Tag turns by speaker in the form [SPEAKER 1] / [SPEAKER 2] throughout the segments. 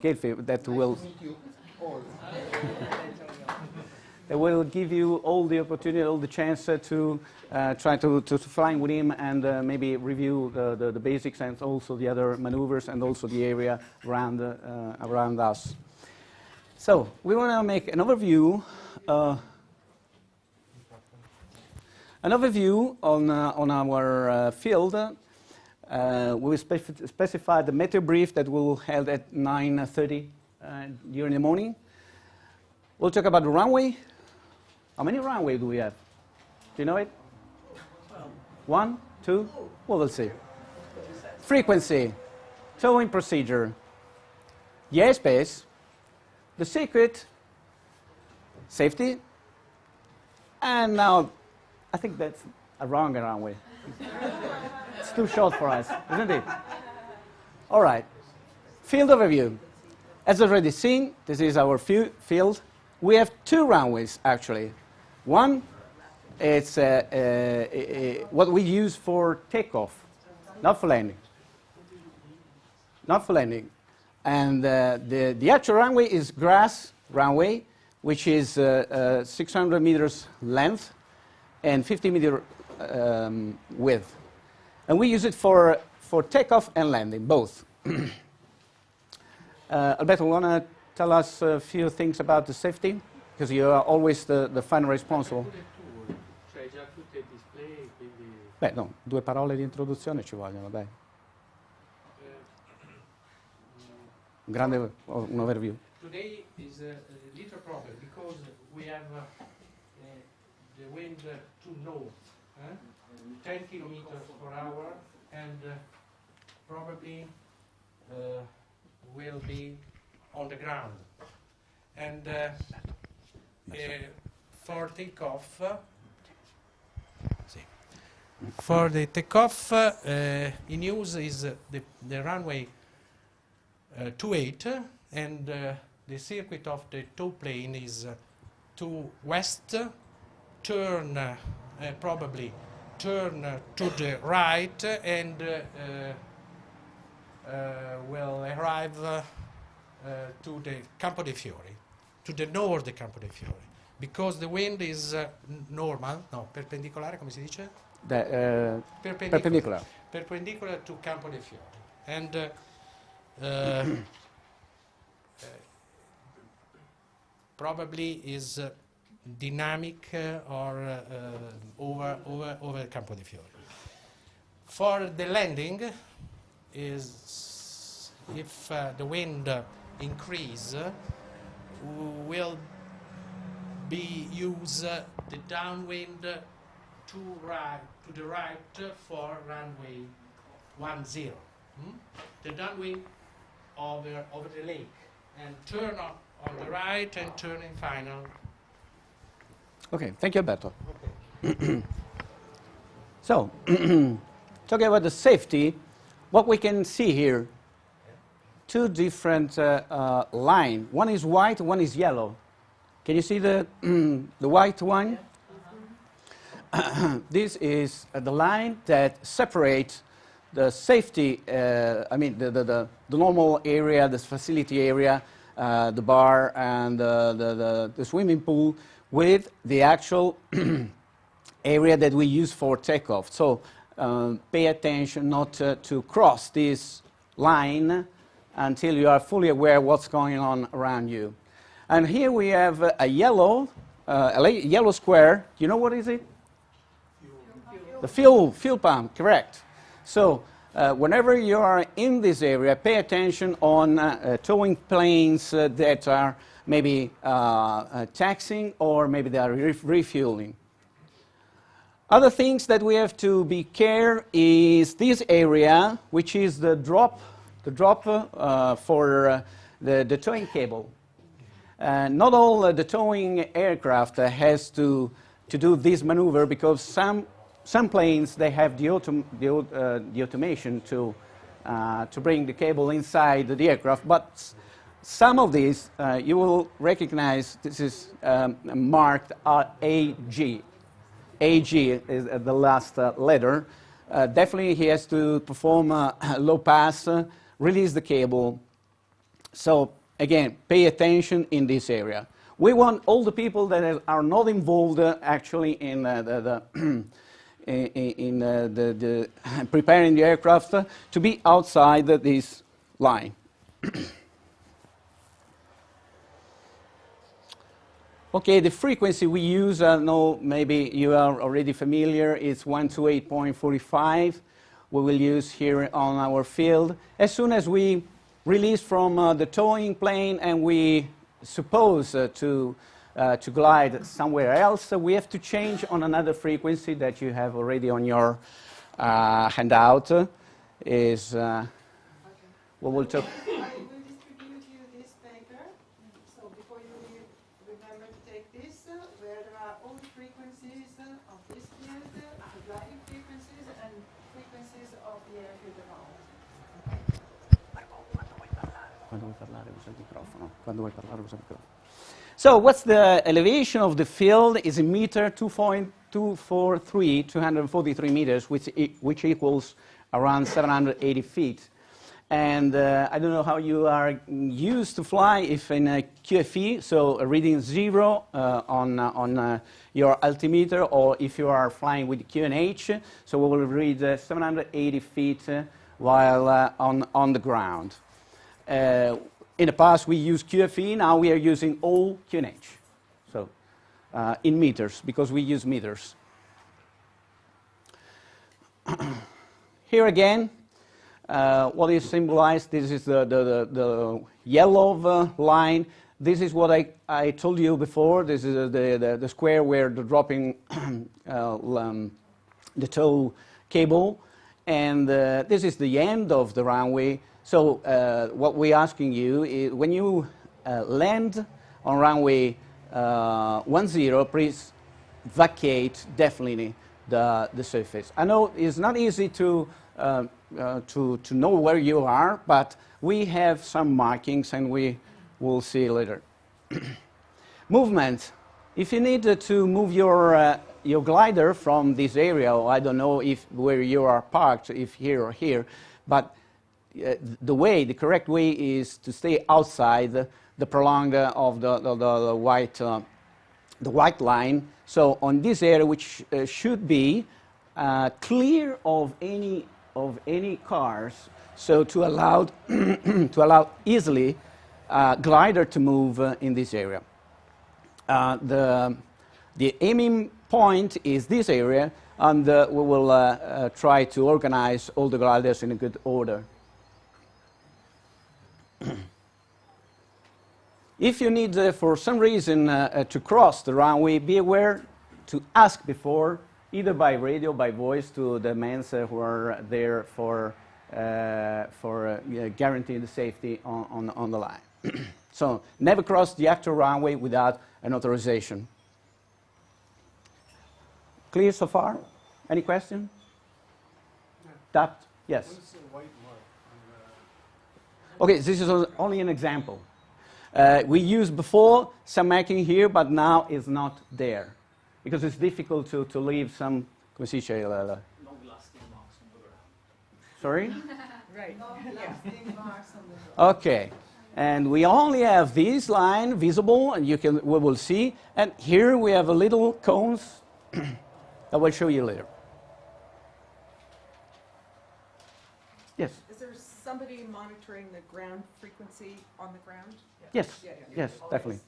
[SPEAKER 1] that will that will give you all the opportunity, all the chance to try to fly with him and maybe review the basics and also the other maneuvers and also the area around us. So we want to make an overview on our field. We specify the meteo brief that will held at 9:30 during the morning. We'll talk about the runway. How many runway do we have? Do you know it? 1, 2? Well, we'll see. Frequency, towing procedure, the airspace, the secret, safety, and now I think that's a wrong runway. It's too short for us, isn't it? All right. Field overview. As already seen, this is our field. We have 2 runways, actually. One, it's what we use for takeoff, not for landing. Not for landing. And the actual runway is grass runway, which is 600 meters length and 50 meter width. And we use it for takeoff and landing, both. Alberto, want to tell us a few things about the safety? Because you are always the final responsible. Beh, no, 2 parole di introduzione ci vogliono, dai. Un grande un overview.
[SPEAKER 2] Today is a little problem because we have the wind to north, 10 kilometers per hour, and probably will be on the ground. And for takeoff, in use is the runway 28, and the circuit of the tow plane is to west, probably turn to the right, and will arrive to the Campo dei Fiori, to the north of Campo dei Fiori, because the wind is perpendicolare, come si dice?
[SPEAKER 1] Perpendicular.
[SPEAKER 2] Perpendicular to Campo dei Fiori, and probably is dynamic or over Campo dei Fiori. For the landing, is if the wind increase, will be use the downwind to the right for runway 10. The downwind over the lake, and turn on the right and turn in final.
[SPEAKER 1] Okay, thank you, Alberto. Okay. So, talking about the safety, what we can see here, 2 different lines. One is white, one is yellow. Can you see the white one? This is the line that separates the safety, the normal area, the facility area, the bar and the swimming pool, with the actual area that we use for takeoff. So pay attention not to cross this line until you are fully aware what's going on around you. And here we have a yellow square. You know what is it? The fuel pump, correct. So whenever you are in this area, pay attention on towing planes that are maybe taxiing or maybe they are refueling. Other things that we have to be care is this area, which is the drop for the towing cable. Not all the towing aircraft has to do this maneuver, because some planes, they have the automation to bring the cable inside the aircraft, but some of these you will recognize. This is marked AG. AG is the last letter. Definitely he has to perform a low pass, release the cable, So again, pay attention in this area. We want all the people that are not involved actually in the preparing the aircraft to be outside this line. Okay, the frequency we use, no, maybe you are already familiar, it's 128.45. We will use here on our field. As soon as we release from the towing plane and we suppose to glide somewhere else, we have to change on another frequency that you have already on your handout. Is what we'll talk.
[SPEAKER 3] I will distribute you this paper, so before you leave, remember to take this, where there are all the frequencies of this field, the gliding frequencies and frequencies of the airfield around.
[SPEAKER 1] Quando vuoi parlare usa il microfono. So what's the elevation of the field is a meter 243 meters, which equals around 780 feet. And I don't know how you are used to fly if in a QFE, so a reading 0 on your altimeter, or if you are flying with QNH, so we will read 780 feet while on the ground. In the past we used QFE, now we are using all QNH, so in meters, because we use meters. Here again, what is symbolized, this is the yellow line. This is what I told you before. This is the square where the dropping the tow cable. And this is the end of the runway. So what we're asking you is when you land on runway 10, please vacate definitely the surface. I know it's not easy to know where you are, but we have some markings and we will see later. Movement. If you need to move your glider from this area, or I don't know if where you are parked, if here or here, but the correct way is to stay outside the prolonged of the white line. So on this area, which should be clear of any cars, so to allow to allow easily glider to move in this area. The aiming point is this area, and we will try to organize all the gliders in a good order. If you need, for some reason, to cross the runway, be aware to ask before, either by radio, by voice, to the men who are there for guaranteeing the safety on the line. So never cross the actual runway without an authorization. Clear so far? Any question?
[SPEAKER 2] No.
[SPEAKER 1] That? Yes.
[SPEAKER 2] What is the white mark on
[SPEAKER 1] Okay, this is only an example. We used before some marking here, but now it's not there. Because it's difficult to leave some, come si dice?
[SPEAKER 4] Long-lasting marks on the ground.
[SPEAKER 1] Sorry?
[SPEAKER 3] Right. Long-lasting marks on the ground.
[SPEAKER 1] Okay. And we only have this line visible, and we will see. And here we have a little cones I will show you later. Yes?
[SPEAKER 5] Is there somebody monitoring the ground frequency on the ground?
[SPEAKER 1] Yes,
[SPEAKER 5] Yeah, yeah.
[SPEAKER 1] yes, definitely,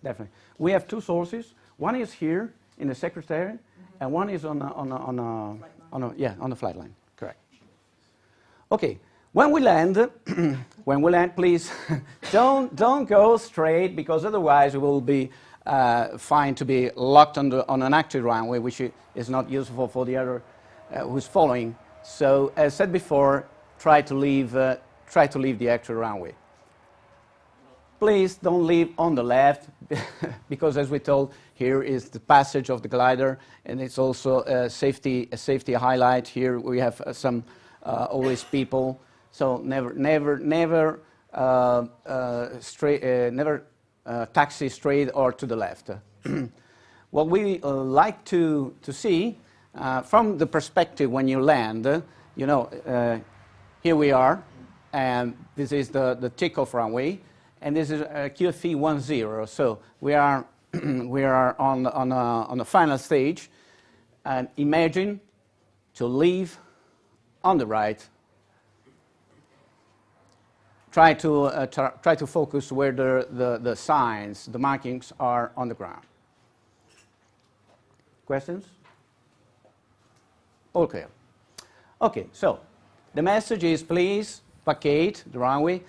[SPEAKER 1] definitely. We have two sources. One is here in the secretary, and one is on the flight line. Correct. Okay. When we land, please don't go straight, because otherwise we will be fine to be locked on an active runway, which is not useful for the other who's following. So, as said before, try to leave the actual runway. Please don't leave on the left, because as we told, here is the passage of the glider, and it's also a safety highlight. Here we have some always people. So never taxi straight or to the left. What we like to see from the perspective when you land, here we are, and this is the takeoff runway, and this is QFE 10. So we are we are on the final stage, and imagine to leave on the right. Try to focus where the signs, the markings are on the ground. Questions? Okay. Okay, so the message is please vacate the runway.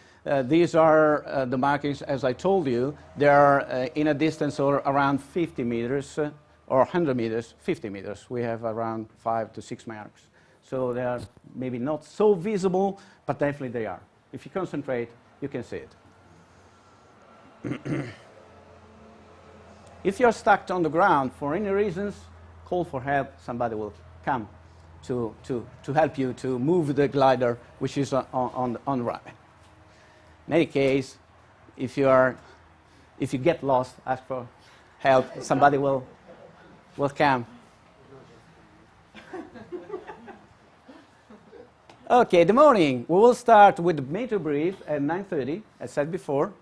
[SPEAKER 1] These are the markings, as I told you. They are in a distance of around 50 meters or 100 meters, 50 meters. We have around 5 to 6 marks. So they are maybe not so visible, but definitely they are. If you concentrate, you can see it. If you're stuck on the ground for any reasons, call for help. Somebody will come to help you to move the glider, which is on the right. In any case, if you get lost, ask for help. Somebody will come. Okay, the morning. We will start with the meter brief at 9:30, as said before,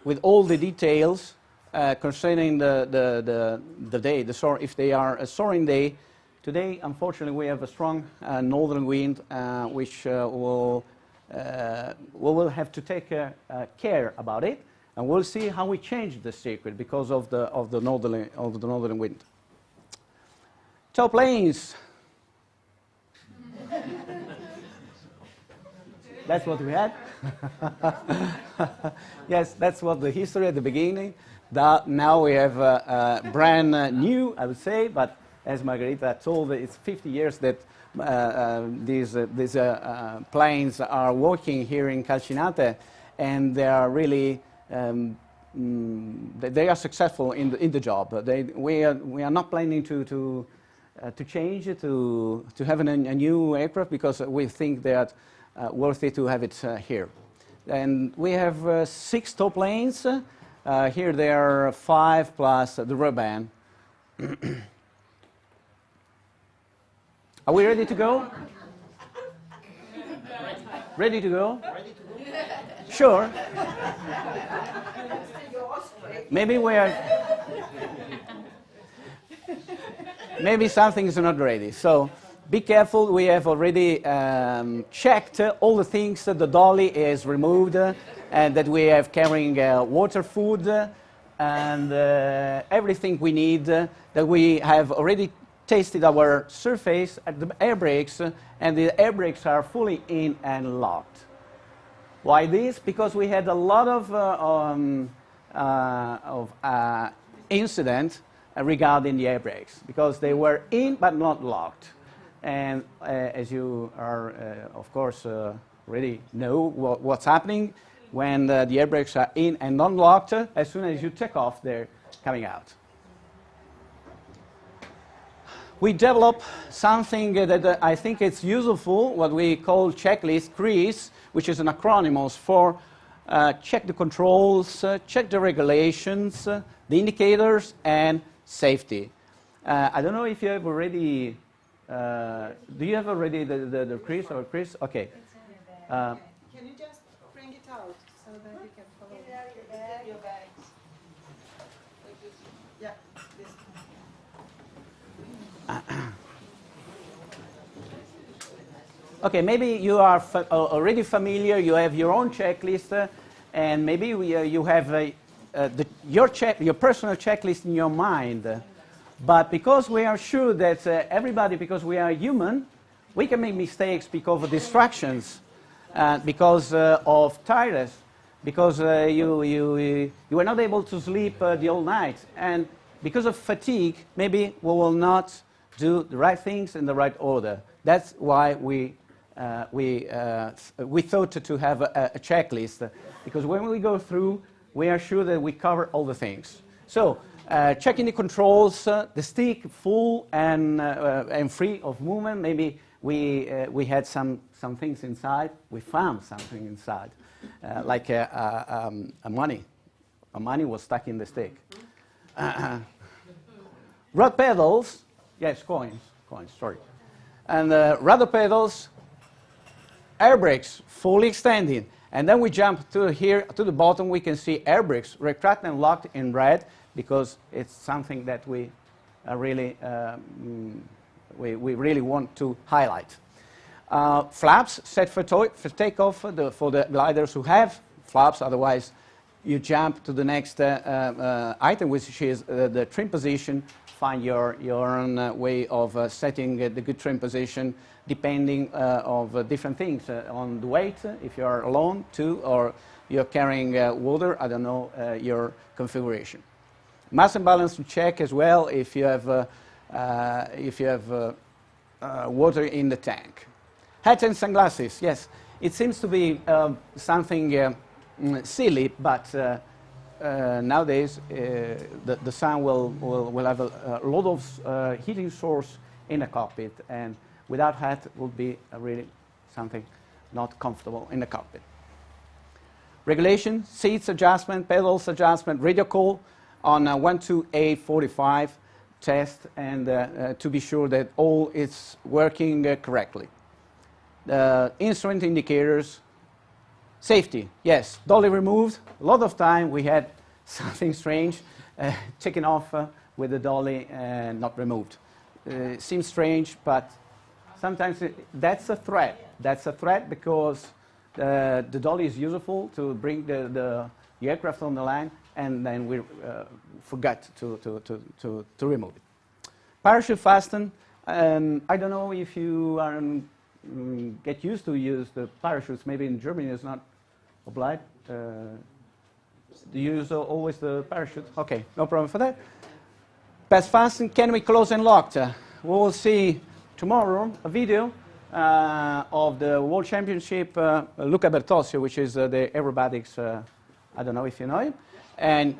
[SPEAKER 1] with all the details concerning the day, if they are a soaring day. Today, unfortunately, we have a strong northern wind, which we will have to take care about it, and we'll see how we change the circuit because of the northern wind. Top lanes. That's what we had. Yes, that's what the history at the beginning. Now we have brand new, I would say, but as Margherita told, it's 50 years that these planes are working here in Calcinate, and they are really they are successful in the job. We are not planning to change it to have a new aircraft because we think that worth it to have it here. And we have 6 top lanes. Here there are 5 plus the rubber band. Are we ready to go? Ready to go? Sure. Maybe we are. Maybe something is not ready. So be careful. We have already checked all the things that the dolly is removed, and that we have carrying water, food, and everything we need. That we have already tasted our surface at the air brakes, and the air brakes are fully in and locked. Why this? Because we had a lot of incidents regarding the air brakes, because they were in but not locked. And as you are, of course, already know what's happening when the air brakes are in and unlocked. As soon as you take off, they're coming out. We develop something that I think it's useful, what we call checklist, CREASE, which is an acronym for check the controls, check the regulations, the indicators, and safety. I don't know if you have already, do you have already the CREASE or CREASE? Okay.
[SPEAKER 3] Can you just bring it out so that we can follow? Your bags. Yeah, this.
[SPEAKER 1] Okay, maybe you are already familiar, you have your own checklist, and maybe you have your personal checklist in your mind. But because we are sure that everybody, because we are human, we can make mistakes because of distractions, because of tiredness, because you were not able to sleep the whole night, and because of fatigue, maybe we will not do the right things in the right order. That's why we thought to have a checklist, because when we go through, we are sure that we cover all the things. So, checking the controls, the stick full and free of movement. Maybe we had some things inside. We found something inside, like a money. A money was stuck in the stick. Rod pedals. Yes, coins, sorry. And rudder pedals, air brakes fully extending. And then we jump to here, to the bottom, we can see air brakes retracted and locked in red because it's something that we really, we really want to highlight. Flaps set for takeoff for the gliders who have flaps, otherwise you jump to the next item, which is the trim position. Find your own way of setting the good trim position depending of different things on the weight, if you are alone, too, or you're carrying water, I don't know your configuration. Mass and balance to check as well if you have water in the tank. Hat and sunglasses, yes. It seems to be something silly, but nowadays the sun will have a lot of heating source in the cockpit, and without hat would be really something not comfortable in the cockpit. Regulation, seats adjustment, pedals adjustment, radio call on 12A45 test, and to be sure that all is working correctly. Instrument indicators, safety, yes, dolly removed. A lot of time we had something strange, taken off with the dolly and not removed. Seems strange, but sometimes that's a threat. That's a threat because the dolly is useful to bring the aircraft on the line, and then we forgot to remove it. Parachute fasten. I don't know if you are get used to use the parachutes. Maybe in Germany it's not obliged. Do you use always the parachute? Okay, no problem for that. Pass fasten, can we close and locked? We will see tomorrow a video of the World Championship, Luca Bertosio, which is the aerobatics, I don't know if you know him. And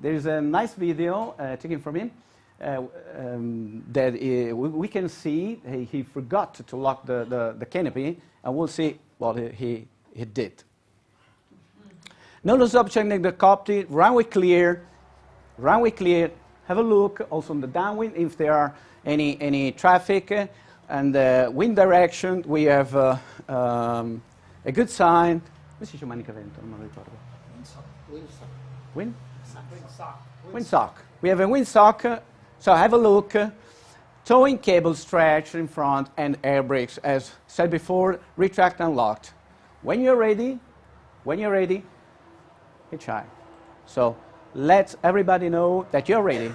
[SPEAKER 1] there is a nice video taken from him that we can see he forgot to lock the canopy, and we'll see what he did. Notice object in the cockpit, runway clear, have a look also on the downwind if there are any traffic, and wind direction, we have a good sign. Come si dice manica vento? Non me lo ricordo. Windsock. We have a windsock, so have a look. Towing cable stretched in front and air brakes, as said before, retract and locked. When you're ready, hitch high. So let everybody know that you're ready.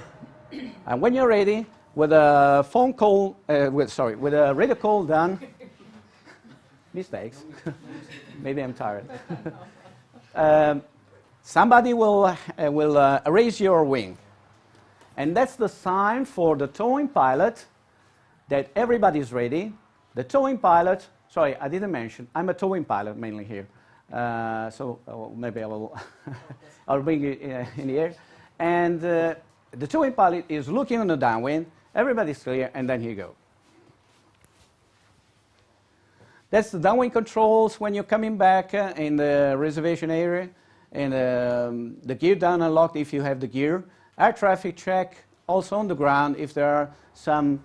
[SPEAKER 1] And when you're ready, with a phone call, with a radio call done, mistakes, maybe I'm tired. Somebody will raise your wing. And that's the sign for the towing pilot that everybody's ready. The towing pilot, sorry, I didn't mention, I'm a towing pilot mainly here. So maybe I will I'll bring it in the air. And the towing pilot is looking on the downwind, everybody's clear, and then you go. That's the downwind controls when you're coming back in the reservation area, and the gear down and locked if you have the gear. Air traffic check also on the ground if there are some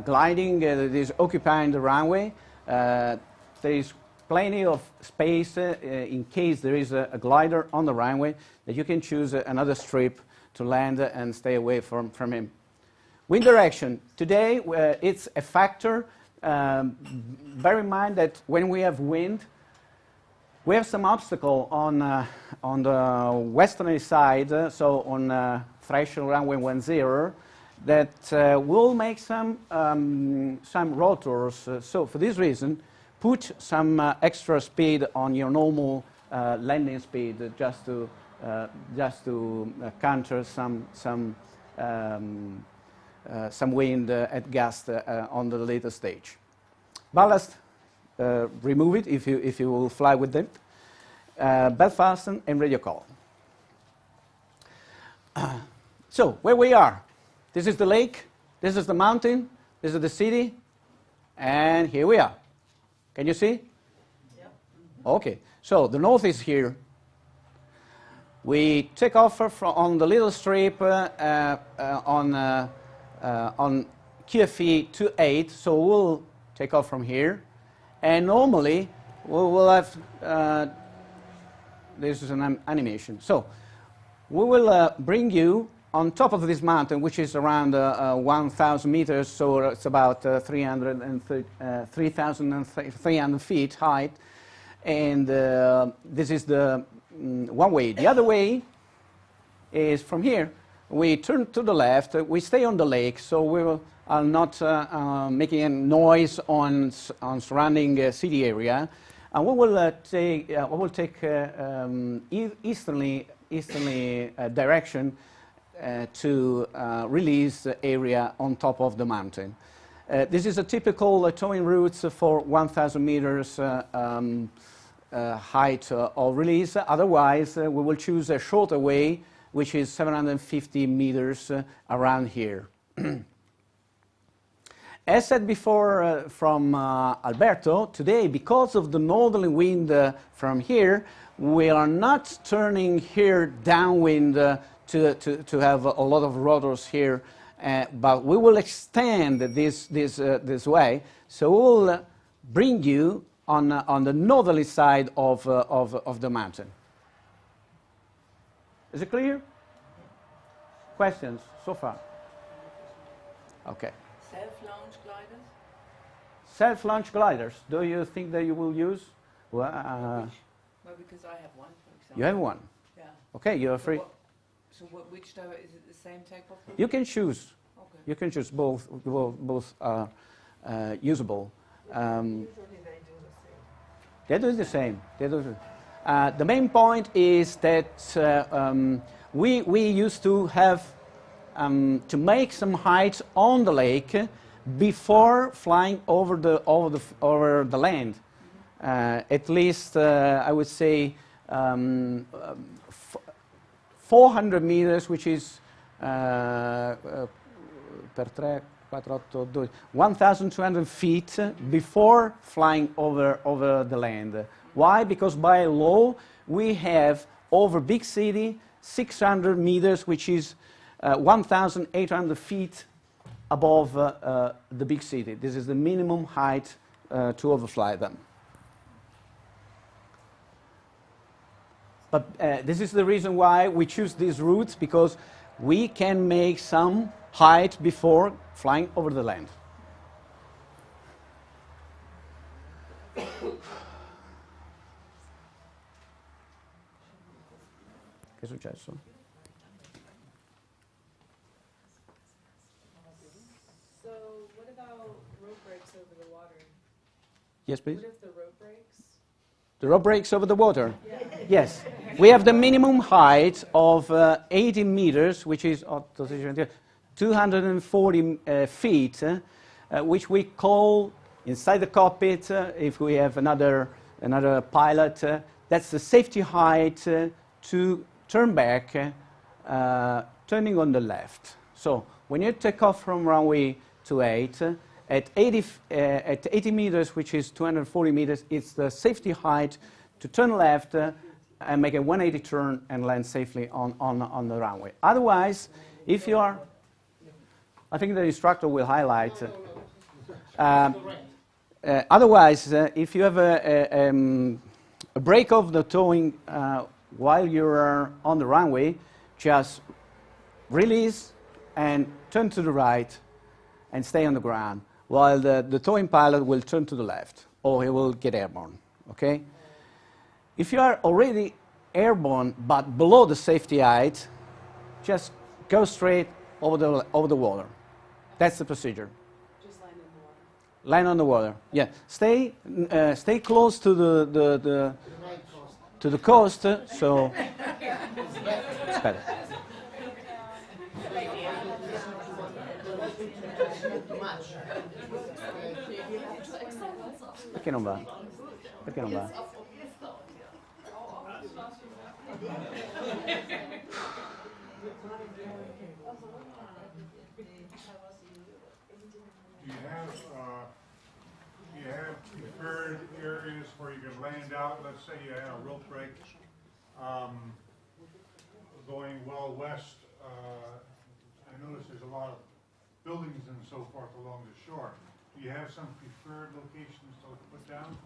[SPEAKER 1] gliding that is occupying the runway. There is plenty of space in case there is a glider on the runway that you can choose another strip to land and stay away from him. Wind direction. Today it's a factor. Bear in mind that when we have wind, we have some obstacle on the westerly side, so on threshold runway 10, that will make some rotors. So for this reason, put some extra speed on your normal landing speed, just to counter some wind at gust on the later stage. Ballast, remove it if you will fly with them. Belt fasten and radio call. So where we are, this is the lake, this is the mountain, this is the city, and here we are. Can you see? Yep. Okay, so the north is here. We take off on the little strip on QFE 28, so we'll take off from here. And normally we'll have, this is an animation. So we will bring you on top of this mountain, which is around 1,000 meters, so it's about 3,300 feet height. And this is the one way. The other way is from here. We turn to the left. We stay on the lake, so we are not making any noise on surrounding city area. And we will take easterly direction to release the area on top of the mountain. This is a typical towing route for 1,000 meters height of release. Otherwise, we will choose a shorter way, which is 750 meters around here. As said before from Alberto, today, because of the northerly wind from here, we are not turning here downwind to have a lot of rotors here, but we will extend this way. So we'll bring you on the northerly side of the mountain. Is it clear? Questions so far? Okay.
[SPEAKER 6] Self-launch gliders?
[SPEAKER 1] Self-launch gliders. Do you think that you will use? Well,
[SPEAKER 6] Well, because I have one, for example.
[SPEAKER 1] you have one.
[SPEAKER 6] Yeah.
[SPEAKER 1] Okay, you are free.
[SPEAKER 6] Which tower is it? The same takeoff?
[SPEAKER 1] You can choose.
[SPEAKER 6] Okay.
[SPEAKER 1] You can choose both. Both are usable.
[SPEAKER 3] Usually
[SPEAKER 1] They do the same. They do. The main point is that we used to have to make some height on the lake before flying over the land. At least I would say 400 meters, which is per 3, 4, 8, 12, 1,200 feet before flying over the land. Why? Because by law we have over big city 600 meters, which is 1,800 feet above the big city. This is the minimum height to overfly them. But this is the reason why we choose these routes, because we can make some height before flying over the land. Che è successo?
[SPEAKER 5] So what about rope breaks over the water?
[SPEAKER 1] Yes, please.
[SPEAKER 5] What if the rope breaks?
[SPEAKER 1] The rope breaks over the water? Yes. We have the minimum height of 80 meters, which is 240 feet, which we call inside the cockpit, if we have another pilot, that's the safety height to turn back, turning on the left. So when you take off from runway 28, at 80 meters, which is 240 meters, it's the safety height to turn left and make a 180 turn and land safely on the runway. Otherwise, if you are, I think the instructor will highlight. Otherwise, if you have a break of the towing while you're on the runway, just release and turn to the right and stay on the ground, while the towing pilot will turn to the left, or he will get airborne, okay? If you are already airborne but below the safety height, just go straight over the water. That's the procedure.
[SPEAKER 5] Just land in the water.
[SPEAKER 1] Land on the water. Yeah. Stay close to the coast, so it's better. Perché non va? Perché non va?
[SPEAKER 7] Do you have preferred areas where you can land out? Let's say you had a rope break going well west. I notice there's a lot of buildings and so forth along the shore. Do you have some preferred locations to put down?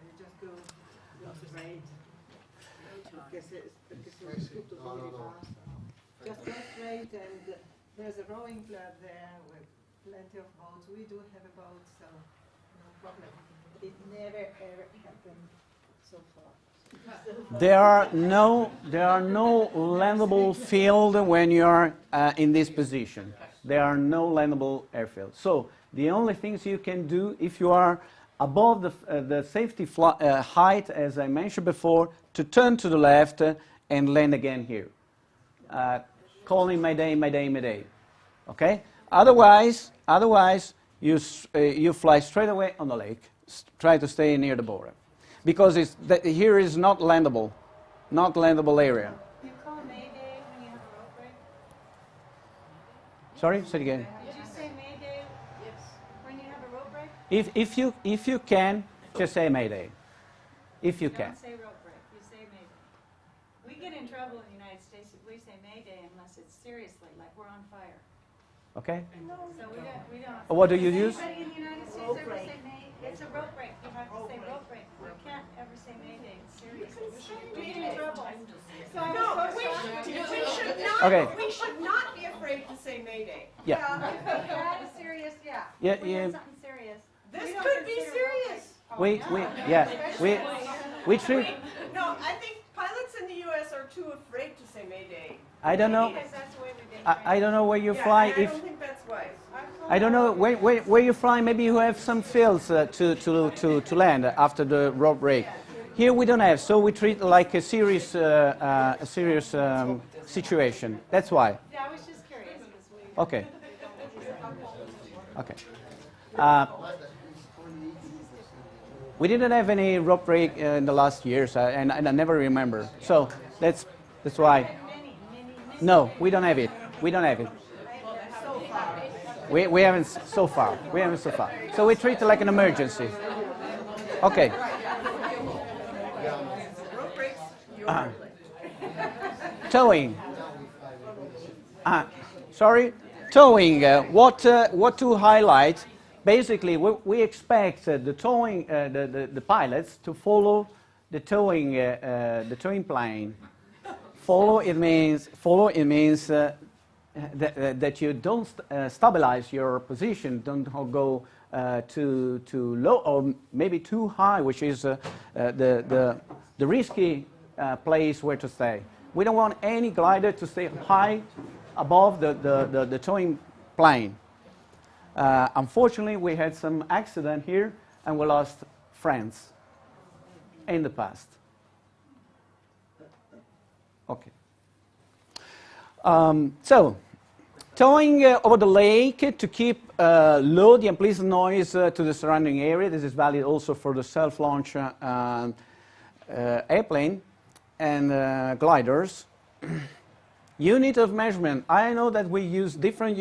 [SPEAKER 3] You just go straight. Perché se tutto così fast. Just go straight, and there's a rowing club there with plenty of boats. We do have a boat, so no problem. It never ever happened so far.
[SPEAKER 1] There are no landable field when you are in this position. There are no landable airfields. So the only things you can do if you are above the safety height, as I mentioned before, to turn to the left and land again here. Calling Mayday, Mayday, Mayday. Okay? Otherwise you fly straight away on the lake. Try to stay near the border. Because here is not landable area.
[SPEAKER 3] You call Mayday when you have a rope break?
[SPEAKER 1] Sorry, say it again.
[SPEAKER 3] Did you say Mayday? Yes. When you have a rope break?
[SPEAKER 1] If you can, just say Mayday. If you can.
[SPEAKER 3] Don't say rope break, you say Mayday. We get in trouble in the United States if we say Mayday unless it's seriously, like we're on fire.
[SPEAKER 1] Okay.
[SPEAKER 3] So we don't.
[SPEAKER 1] What do you use?
[SPEAKER 3] Anybody in the United States ever say Mayday? It's a rope break. You have to say rope break. You can't ever say Mayday. It's serious. We get in trouble. So I was so
[SPEAKER 1] Okay.
[SPEAKER 5] We should not be afraid to say Mayday.
[SPEAKER 1] Yeah.
[SPEAKER 3] That is serious, yeah.
[SPEAKER 1] Yeah,
[SPEAKER 3] If we
[SPEAKER 1] yeah.
[SPEAKER 3] had something serious.
[SPEAKER 5] This
[SPEAKER 3] we don't
[SPEAKER 5] could be
[SPEAKER 3] consider rope
[SPEAKER 5] serious.
[SPEAKER 1] We treat.
[SPEAKER 5] No, I think pilots in the U.S. are too afraid to say Mayday.
[SPEAKER 1] I don't know.
[SPEAKER 3] Because that's the way we've been
[SPEAKER 1] I don't know where you fly.
[SPEAKER 5] I
[SPEAKER 1] If
[SPEAKER 5] don't think that's wise.
[SPEAKER 1] I don't know where you fly. Maybe you have some fields to land after the rope break. Here we don't have, so we treat like a serious situation. That's why.
[SPEAKER 3] Yeah, I was just curious.
[SPEAKER 1] Okay. Okay. We didn't have any rope break in the last years, and I never remember. So that's why. No, we don't have it. We don't have it. We haven't so far. We haven't so far. So we treat it like an emergency. Okay. Towing. Sorry. Towing. What to highlight? Basically, we expect the towing, the pilots to follow the towing plane. Follow it means that you don't stabilize your position, don't go too low or maybe too high, which is the risky place where to stay. We don't want any glider to stay high above the towing plane. Unfortunately, we had some accident here and we lost friends in the past. Okay. So, towing over the lake to keep low the unpleasant noise to the surrounding area. This is valid also for the self-launch airplane and gliders. Unit of measurement. I know that we use different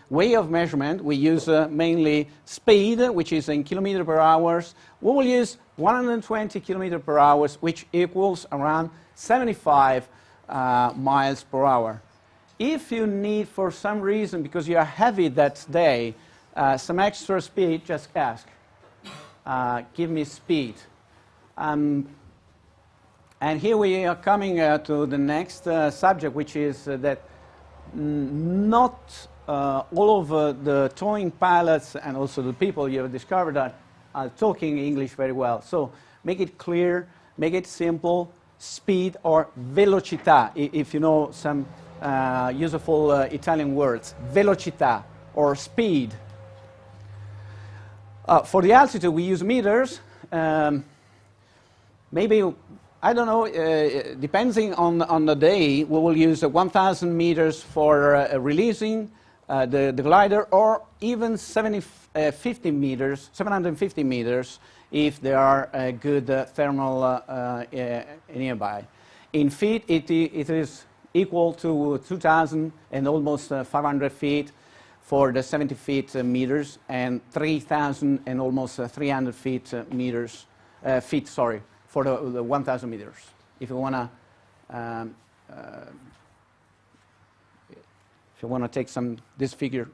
[SPEAKER 1] way of measurement. We use mainly speed, which is in kilometer per hour. We will use 120 kilometer per hour, which equals around 75 miles per hour. If you need, for some reason, because you are heavy that day, some extra speed, just ask. Give me speed. And here we are coming to the next subject, which is that not all of the towing pilots and also the people you have discovered are talking English very well. So make it clear, make it simple, speed or velocità, if you know some useful Italian words. Velocità or speed. For the altitude, we use meters. Maybe, I don't know, depending on the day, we will use 1,000 meters for releasing the glider, or even 750 meters if there are good thermal nearby. In feet, it is equal to 2,000 and almost 500 feet for the 70 feet meters, and 3,000 and almost 300 feet for the 1,000 meters. If you wanna take this figure.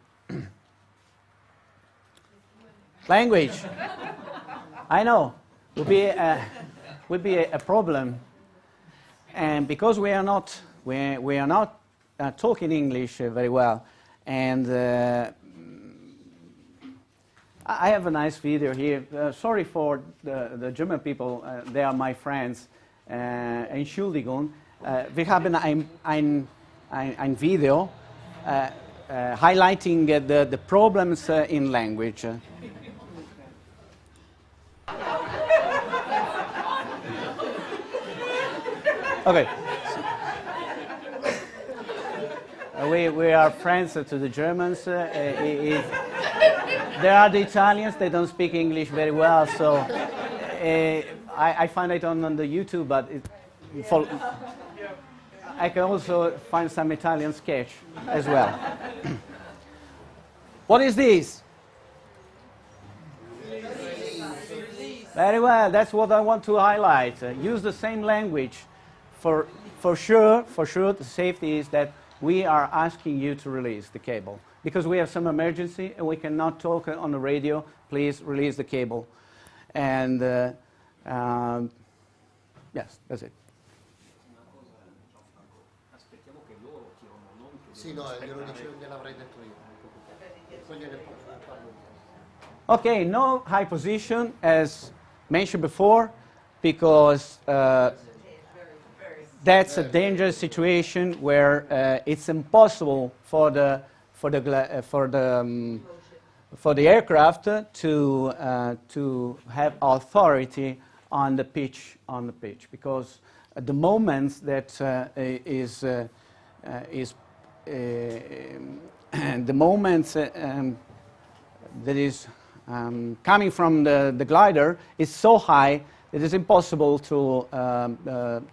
[SPEAKER 1] Language. I know. would be a problem, and because we are not talking English very well, and I have a nice video here. Sorry for the German people, they are my friends. Entschuldigung, wir haben ein Video highlighting the problems in language. Okay. We are friends to the Germans. There are the Italians, they don't speak English very well, so I find it on the YouTube, but I can also find some Italian sketch as well. What is this? Very well, that's what I want to highlight. Use the same language. For sure, the safety is that we are asking you to release the cable. Because we have some emergency and we cannot talk on the radio, please release the cable. And yes, that's it.
[SPEAKER 8] Sì, no, gliel'avrei detto io. Poi gliene parlo.
[SPEAKER 1] Okay, no high position as mentioned before, because that's a dangerous situation where it's impossible for the aircraft to have authority on the pitch because the moments that the moments that is coming from the glider is so high it is impossible to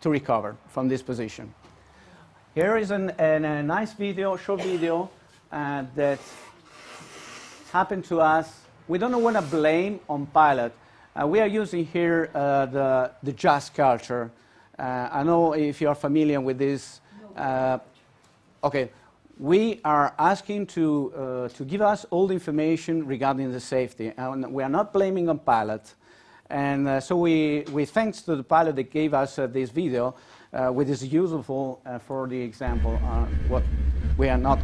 [SPEAKER 1] recover from this position. Here is a nice video, short video that happened to us. We don't want to blame on pilot. We are using here the jazz culture. I know if you are familiar with this. Okay, we are asking to give us all the information regarding the safety, and we are not blaming on pilot. And so we thanks to the pilot that gave us this video, which is useful for the example what we are not,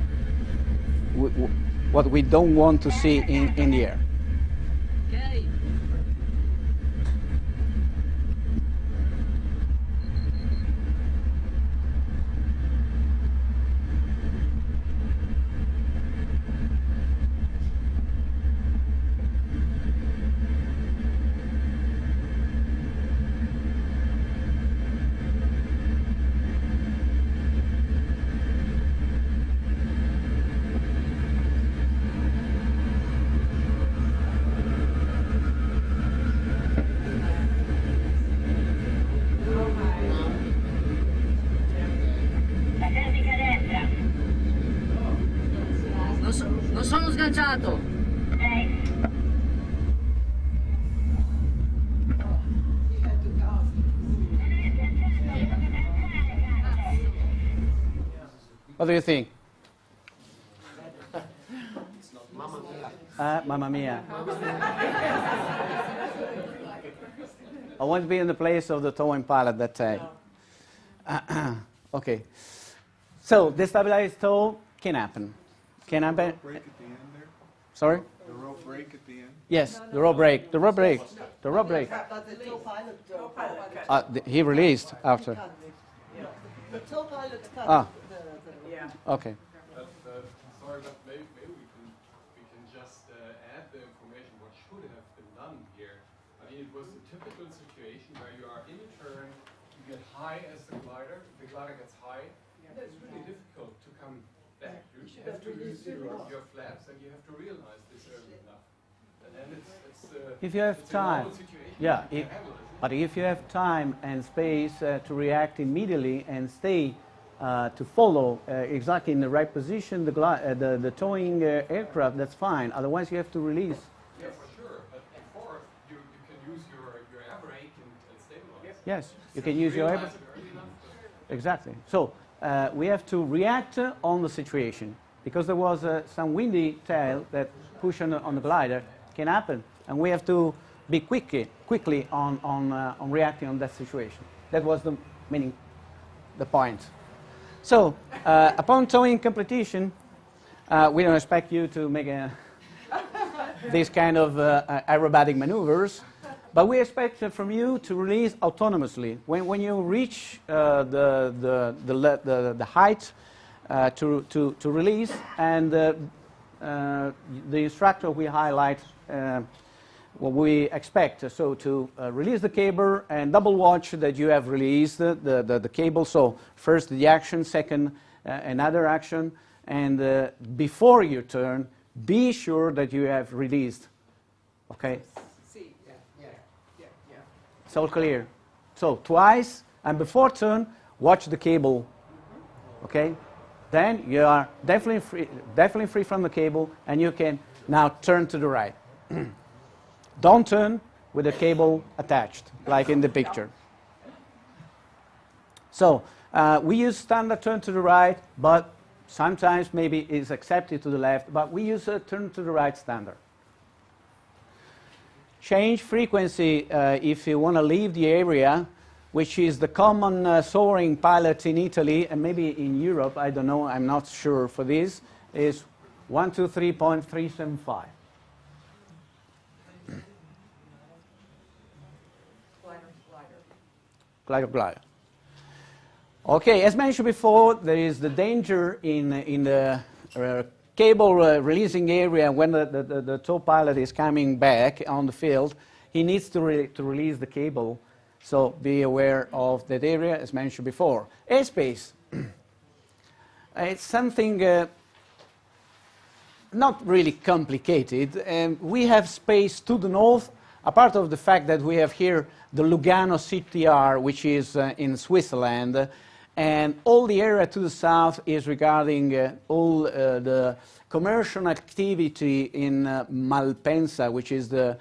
[SPEAKER 1] what we don't want to see in the air.
[SPEAKER 6] Okay. Non sono sganciato.
[SPEAKER 1] What do you think?
[SPEAKER 8] Mamma mia.
[SPEAKER 1] Mamma mia. I want to be in the place of the towing pilot that day. Okay. So, destabilized tow can happen. Can happen.
[SPEAKER 7] Break at the end there?
[SPEAKER 1] Sorry?
[SPEAKER 7] The rope break at the end?
[SPEAKER 1] Yes, the rope break. The rope break. The rope break.
[SPEAKER 3] But the tow pilot
[SPEAKER 1] He released after.
[SPEAKER 3] The tow pilot cut
[SPEAKER 1] Ah.
[SPEAKER 5] Yeah.
[SPEAKER 1] Okay.
[SPEAKER 9] Sorry, but maybe we can just add the information what should have been done here. I mean, it was a typical situation where you are in a turn, you get high as the glider gets high, and it's really difficult to come back. You have to use your flaps, and you have to realize this early enough. And then it's
[SPEAKER 1] If you have
[SPEAKER 9] it's a
[SPEAKER 1] time.
[SPEAKER 9] normal situation.
[SPEAKER 1] Yeah,
[SPEAKER 9] You can handle it.
[SPEAKER 1] but if you have time and space to react immediately and stay to follow exactly in the right position the towing aircraft, that's fine. Otherwise, you have to release.
[SPEAKER 9] Yeah, for sure. But before, you can use your air brake and stabilize.
[SPEAKER 1] Yes, you can use your
[SPEAKER 9] Realize it early enough.
[SPEAKER 1] exactly. So we have to react on the situation because there was some windy tail that pushed on the glider. Can happen, and we have to be quickly on reacting on that situation. That was the meaning, the point. So, upon towing completion, we don't expect you to make these kind of aerobatic maneuvers, but we expect from you to release autonomously. When you reach the height to release, and the instructor will highlight what we expect. So to release the cable and double watch that you have released the cable. So first the action, second another action, and before you turn, be sure that you have released. Okay?
[SPEAKER 5] See, yeah.
[SPEAKER 1] It's all clear. So twice, and before turn, watch the cable. Okay? Then you are definitely free from the cable, and you can now turn to the right. Don't turn with the cable attached, like in the picture. So we use standard turn to the right, but sometimes maybe it's accepted to the left, but we use a turn to the right standard. Change frequency if you want to leave the area, which is the common soaring pilot in Italy, and maybe in Europe, I don't know, I'm not sure for this, is 123.375. Glider. Okay, as mentioned before, there is the danger in the cable releasing area when the tow pilot is coming back on the field. He needs to release the cable, so be aware of that area, as mentioned before. Airspace. It's something not really complicated. We have space to the north, apart of the fact that we have here the Lugano CTR, which is in Switzerland, and all the area to the south is regarding all the commercial activity in Malpensa, which is the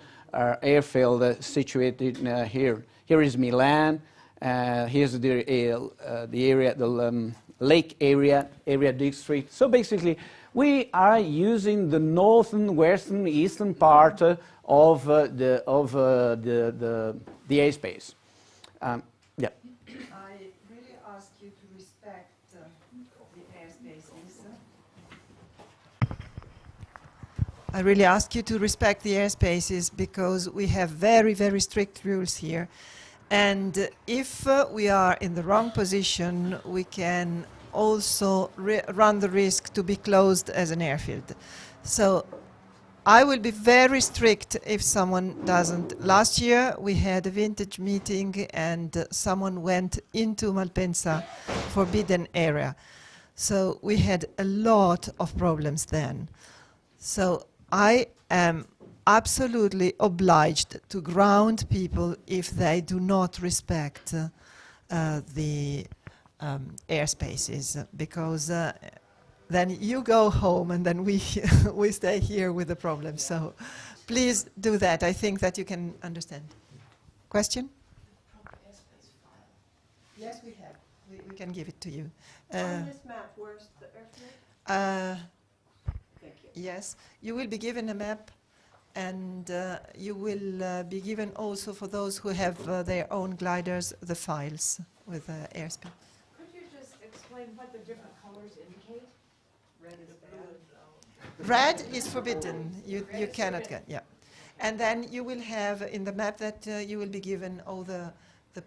[SPEAKER 1] airfield situated here. Here is Milan. Here's the area, the lake area district. So basically, we are using the northern, western, eastern part of the airspace. Yeah.
[SPEAKER 3] I really ask you to respect the airspaces. I really ask you to respect the airspaces because we have very, very strict rules here. And if we are in the wrong position, we can also run the risk to be closed as an airfield. So I will be very strict if someone doesn't. Last year we had a vintage meeting and someone went into Malpensa forbidden area. So we had a lot of problems then. So I am absolutely obliged to ground people if they do not respect the airspaces, because then you go home and then we we stay here with the problem. So please do that. I think that you can understand. Question? Yes, we have. We can give it to you.
[SPEAKER 5] On this map, where's the airfield? Thank you.
[SPEAKER 3] Yes, you will be given a map, and you will be given also, for those who have their own gliders, the files with airspeed.
[SPEAKER 10] Could you just explain what the different colors indicate? Red is bad.
[SPEAKER 3] Red is forbidden. You cannot get, yeah. And then you will have in the map that you will be given all the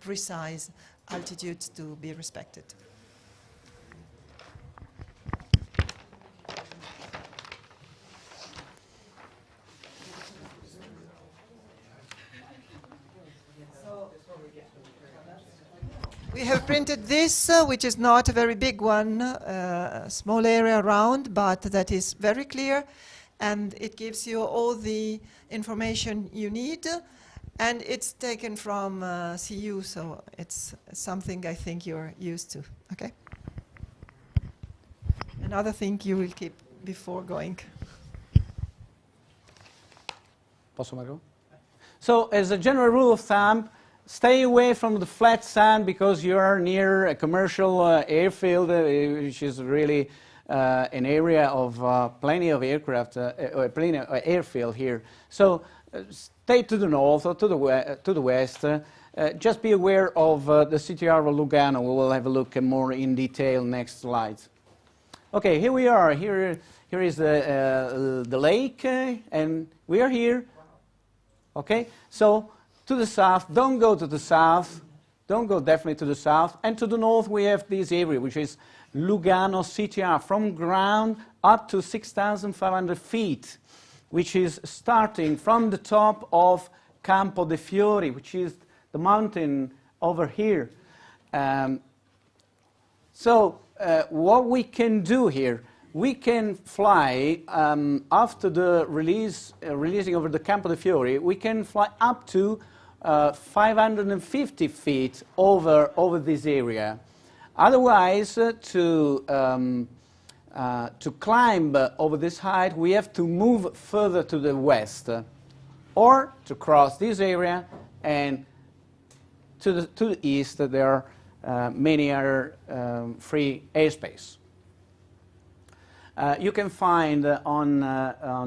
[SPEAKER 3] precise altitudes to be respected. We have printed this, which is not a very big one, a small area around, but that is very clear, and it gives you all the information you need, and it's taken from CU, so it's something I think you're used to. Okay? Another thing you will keep before going.
[SPEAKER 1] Posso, Marco? So, as a general rule of thumb, stay away from the flat sand because you are near a commercial airfield, which is really an area of plenty of aircraft, plenty of airfield here. So stay to the north or to the west. Just be aware of the CTR of Lugano. We will have a look more in detail next slides. Okay, here we are. Here is the lake, and we are here. Okay, so to the south, don't go to the south. Don't go definitely to the south. And to the north, we have this area, which is Lugano CTR, from ground up to 6,500 feet, which is starting from the top of Campo de' Fiori, which is the mountain over here. So what we can do here, we can fly after the releasing over the Campo de' Fiori, we can fly up to 550 feet over this area. Otherwise, to climb over this height, we have to move further to the west, or to cross this area, and to the east there are many other free airspace. You can find on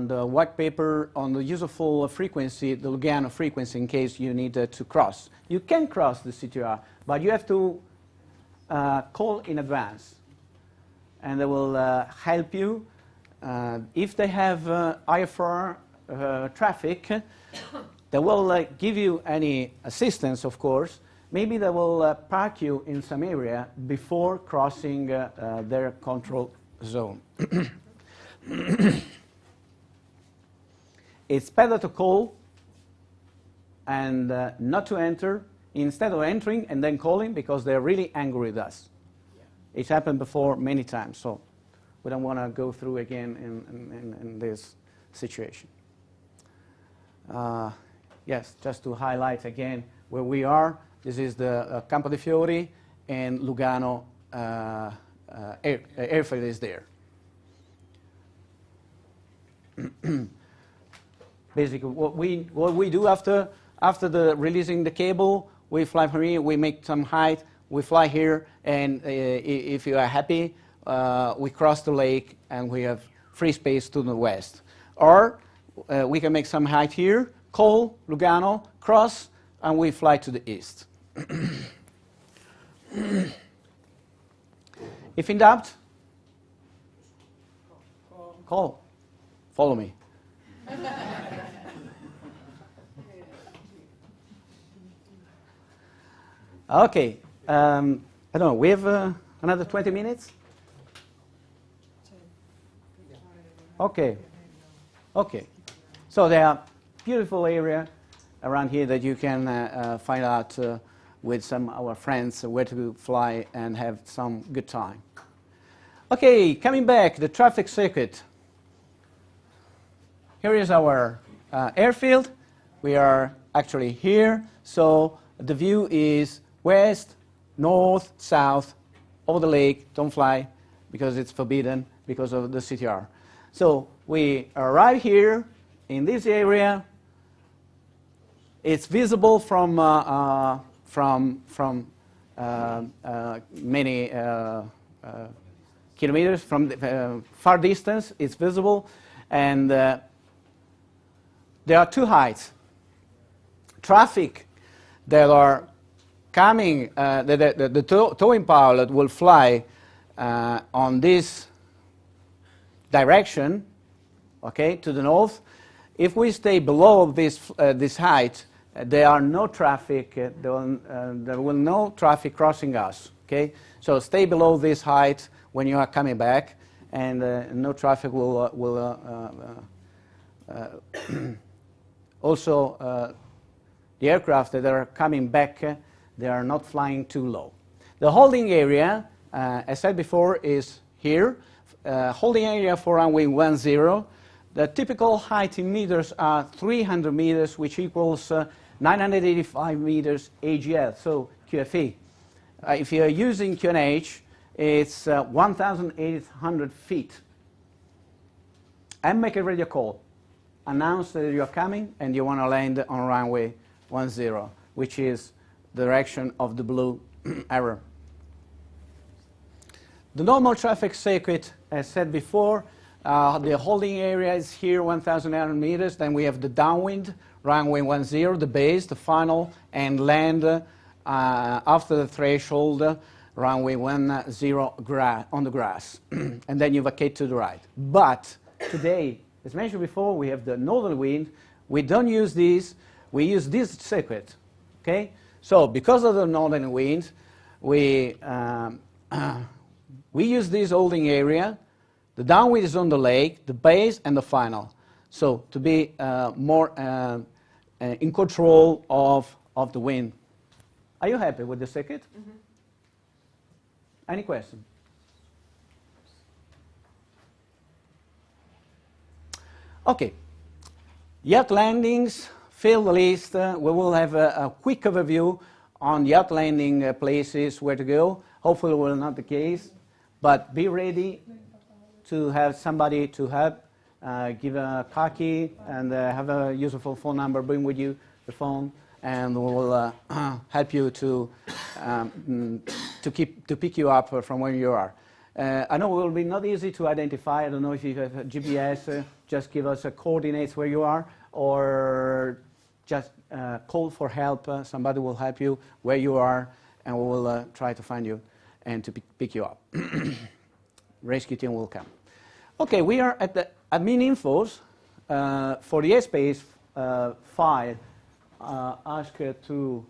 [SPEAKER 1] the white paper on the useful frequency, the Lugano frequency, in case you need to cross. You can cross the CTR, but you have to call in advance, and they will help you. If they have IFR traffic, they will give you any assistance, of course. Maybe they will park you in some area before crossing their control zone. It's better to call and not to enter, instead of entering and then calling, because they're really angry with us. It's happened before many times, so we don't want to go through again in this situation. Yes, just to highlight again where we are. This is the Campo de' Fiori, and Lugano airfield is there. Basically, what we do after the releasing the cable, we fly from here, we make some height, we fly here, and if you are happy, we cross the lake and we have free space to the west. Or we can make some height here, call Lugano, cross, and we fly to the east. If in doubt, call. Follow me. Okay. I don't know. We have another 20 minutes? Okay. Okay. So there are beautiful area around here that you can find out with some of our friends where to fly and have some good time. Okay, coming back, the traffic circuit. Here is our airfield. We are actually here, so the view is west, north, south, over the lake. Don't fly because it's forbidden because of the CTR. So we arrive here in this area. It's visible from many kilometers from the far distance. It's visible, and there are two heights. Traffic that are coming, the towing pilot will fly on this direction, okay, to the north. If we stay below this height, there are no traffic. There will no traffic crossing us. Okay, so stay below this height when you are coming back, and no traffic will. Also, the aircraft that are coming back, they are not flying too low. The holding area, as said before, is here. Holding area for runway 10. The typical height in meters are 300 meters, which equals 985 meters AGL, so QFE. If you're using QNH, it's 1,800 feet. And make a radio call. Announce that you're coming and you want to land on runway 10, which is the direction of the blue arrow. The normal traffic circuit, as said before, the holding area is here, 1,800 meters. Then we have the downwind runway 10, the base, the final, and land after the threshold, runway 10 on the grass. And then you vacate to the right. But today, as mentioned before, we have the northern wind. We don't use these. We use this circuit. Okay? So because of the northern wind, we use this holding area. The downwind is on the lake, the base, and the final. So to be more in control of the wind. Are you happy with the circuit?
[SPEAKER 5] Mm-hmm.
[SPEAKER 1] Any question? Okay. Yacht landings, field list. We will have a quick overview on yacht landing places where to go. Hopefully it will not the case, but be ready to have somebody to help. Give a car key and have a useful phone number. Bring with you the phone, and we'll help you to pick you up from where you are. I know it will be not easy to identify. I don't know if you have a GPS. Just give us coordinates where you are, or just call for help. Somebody will help you where you are, and we will try to find you and to pick you up. Rescue team will come. Okay, we are at the admin infos. For the airspace file, ask to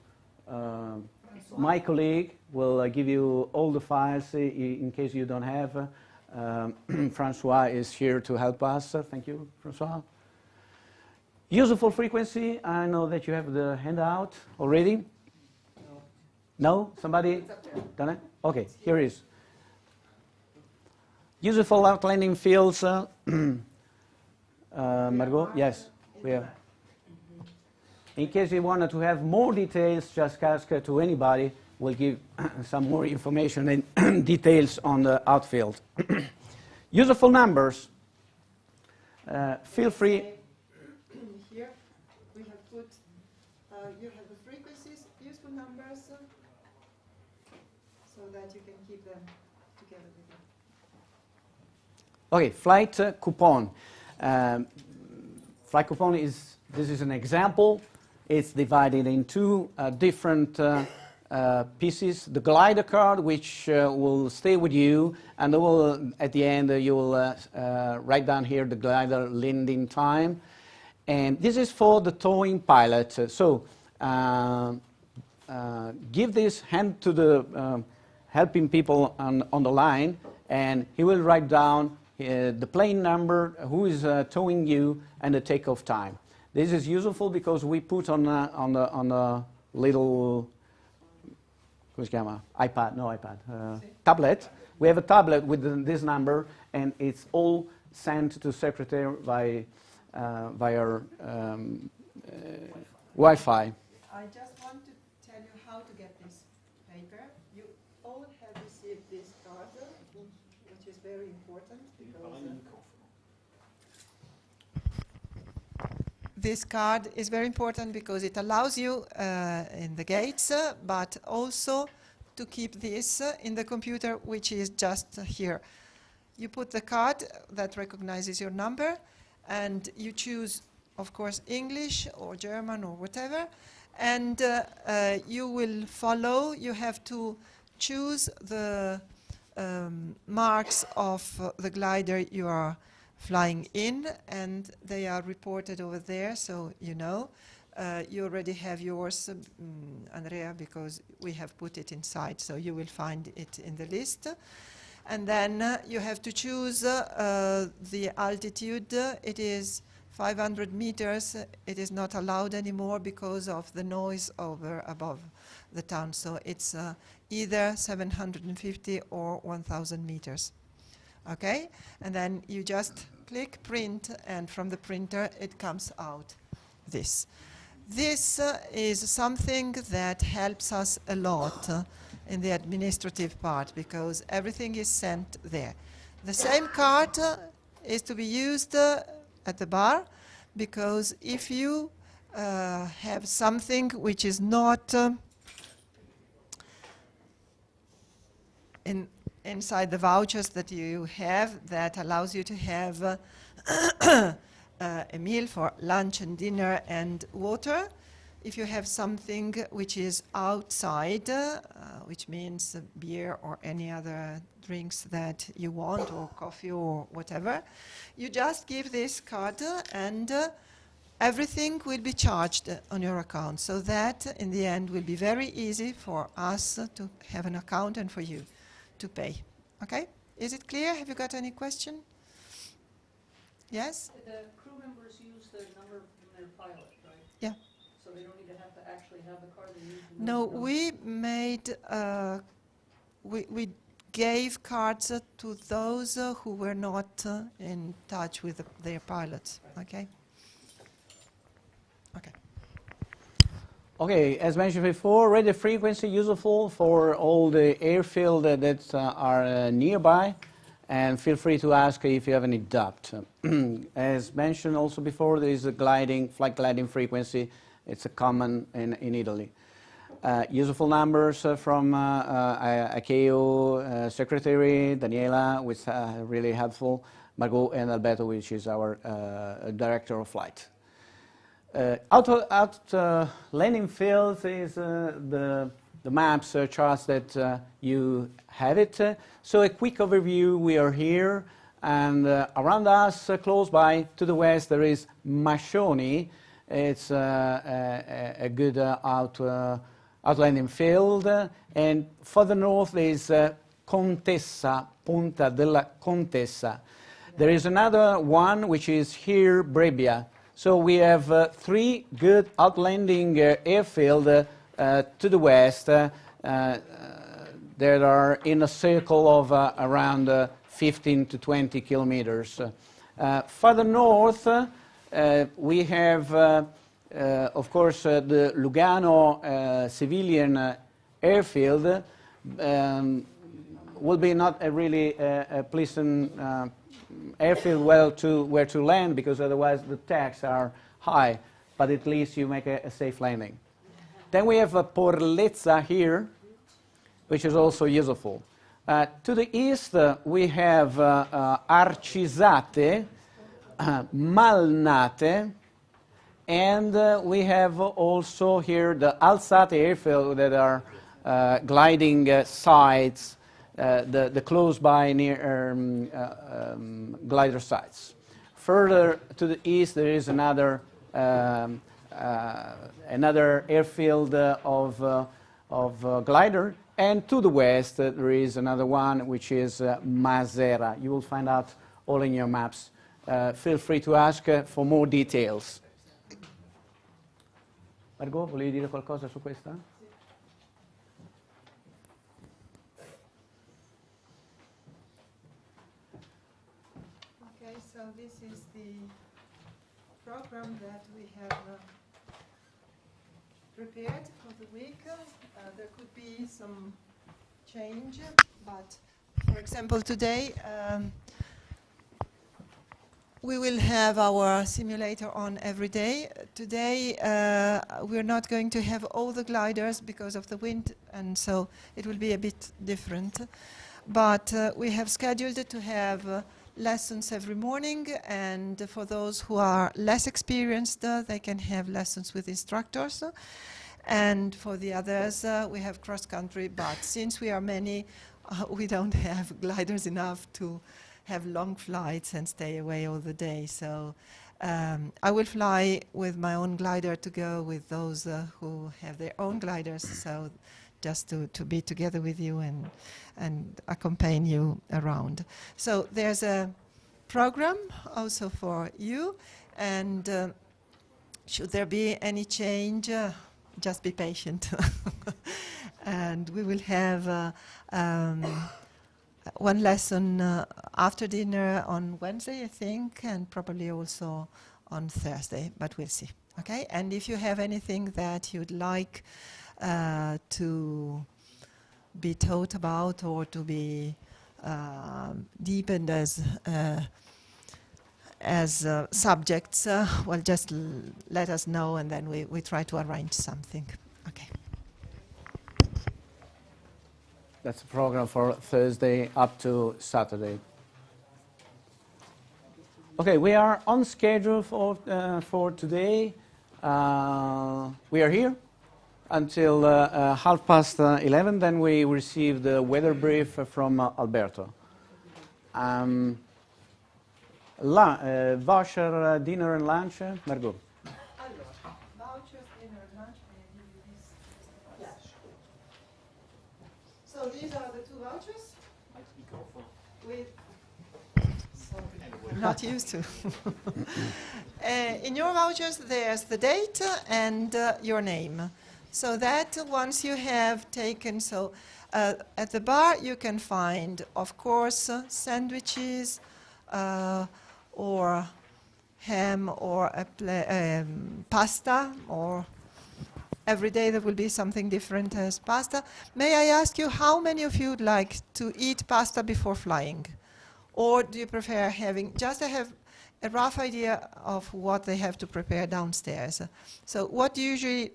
[SPEAKER 1] my colleague will give you all the files in case you don't have. Francois is here to help us. Thank you, Francois. Useful frequency, I know that you have the handout already. No? Somebody done it? Okay, here it is. Useful outlining fields. Margot? Yes, we have. In case you wanted to have more details, just ask to anybody. We'll give some more information and details on the outfield. Useful numbers. Feel free.
[SPEAKER 3] Here we have put, you have the frequencies, useful numbers, so that you can keep them together with you.
[SPEAKER 1] Okay, flight coupon. Flight coupon this is an example. It's divided in two different pieces. The glider card, which will stay with you, and at the end you will write down here the glider landing time. And this is for the towing pilot. So give this hand to the helping people on the line, and he will write down the plane number, who is towing you, and the takeoff time. This is useful because we put on the little tablet. We have a tablet with this number, and it's all sent to secretary via Wi-Fi.
[SPEAKER 3] I just want to tell you how to get this paper. You all have received this card, which is very important because this card is very important because it allows you in the gates, but also to keep this in the computer, which is just here. You put the card that recognizes your number, and you choose, of course, English or German or whatever, and you will follow. You have to choose the marks of the glider you are flying in, and they are reported over there, so you know. You already have yours, Andrea, because we have put it inside, so you will find it in the list. And then you have to choose the altitude. It is 500 meters. It is not allowed anymore because of the noise above the town, so it's either 750 or 1,000 meters. Okay, and then you just click print, and from the printer it comes out this. This is something that helps us a lot in the administrative part because everything is sent there. The same card is to be used at the bar, because if you have something which is not inside the vouchers that you have, that allows you to have
[SPEAKER 5] a meal for lunch and dinner and water. If you have something which is outside, which means beer or any other drinks that you want, or coffee or whatever, you just give this card and everything will be charged on your account. So that in the end will be very easy for us to have an account and for you to pay. Okay? Is it clear? Have you got any question? Yes?
[SPEAKER 11] The crew members use the number from their pilot, right?
[SPEAKER 5] Yeah.
[SPEAKER 11] So they don't even have to actually have the card, they use the
[SPEAKER 5] No,
[SPEAKER 11] number.
[SPEAKER 5] we made, we gave cards to those who were not in touch with their pilots. Okay? Okay.
[SPEAKER 1] Okay, as mentioned before, radio frequency useful for all the airfield that are nearby, and feel free to ask if you have any doubt. As mentioned also before, there is a flight gliding frequency. It's a common in Italy. Useful numbers from ICAO Secretary Daniela, which are really helpful, Margot and Alberto, which is our Director of Flight. Landing fields is the maps charts that you have it. So a quick overview, we are here, and around us, close by to the west, there is Mascioni. It's a good outlanding field, and further north is Contessa, Punta della Contessa. There is another one which is here, Brebbia. So we have 3 good outlanding airfield to the west that are in a circle of around 15 to 20 kilometers. Further north, we have, of course, the Lugano civilian airfield. Will be not a really a pleasant airfield where to land, because otherwise the taxes are high, but at least you make a safe landing. Then we have Porlezza here, which is also useful. To the east, we have Arcisate, Malnate, and we have also here the Alsate airfield that are gliding sites, the close by near glider sites. Further to the east, there is another airfield of glider, and to the west there is another one which is Masera. You will find out all in your maps. Feel free to ask for more details. Margot, volevi dire qualcosa su questa?
[SPEAKER 3] Okay, so this is the program that we have prepared for the week. There could be some change, but for example today we will have our simulator on every day. Today we're not going to have all the gliders because of the wind, and so it will be a bit different. But we have scheduled to have lessons every morning, and for those who are less experienced, they can have lessons with instructors. And for the others, we have cross-country, but since we are many, we don't have gliders enough to have long flights and stay away all the day. So I will fly with my own glider to go with those who have their own gliders, so just to be together with you and accompany you around. So there's a program also for you, and should there be any change, just be patient. And we will have one lesson after dinner on Wednesday, I think, and probably also on Thursday, but we'll see. Okay? And if you have anything that you'd like to be taught about or to be deepened as subjects, well, just let us know, and then we try to arrange something. Okay.
[SPEAKER 1] That's a program for Thursday up to Saturday. Okay, we are on schedule for today. We are here until 11:30. Then we receive the weather brief from Alberto. Voucher, dinner and lunch, Margot.
[SPEAKER 3] Allora, vouchers, dinner, lunch, and I give you this flash. So these are the two vouchers with.
[SPEAKER 5] I'm not used to. In your vouchers, there's the date and your name. So that once you have taken, at the bar you can find, of course, sandwiches or ham or pasta, or every day there will be something different as pasta. May I ask you how many of you would like to eat pasta before flying? Or do you prefer having, just to have a rough idea of what they have to prepare downstairs? So what usually,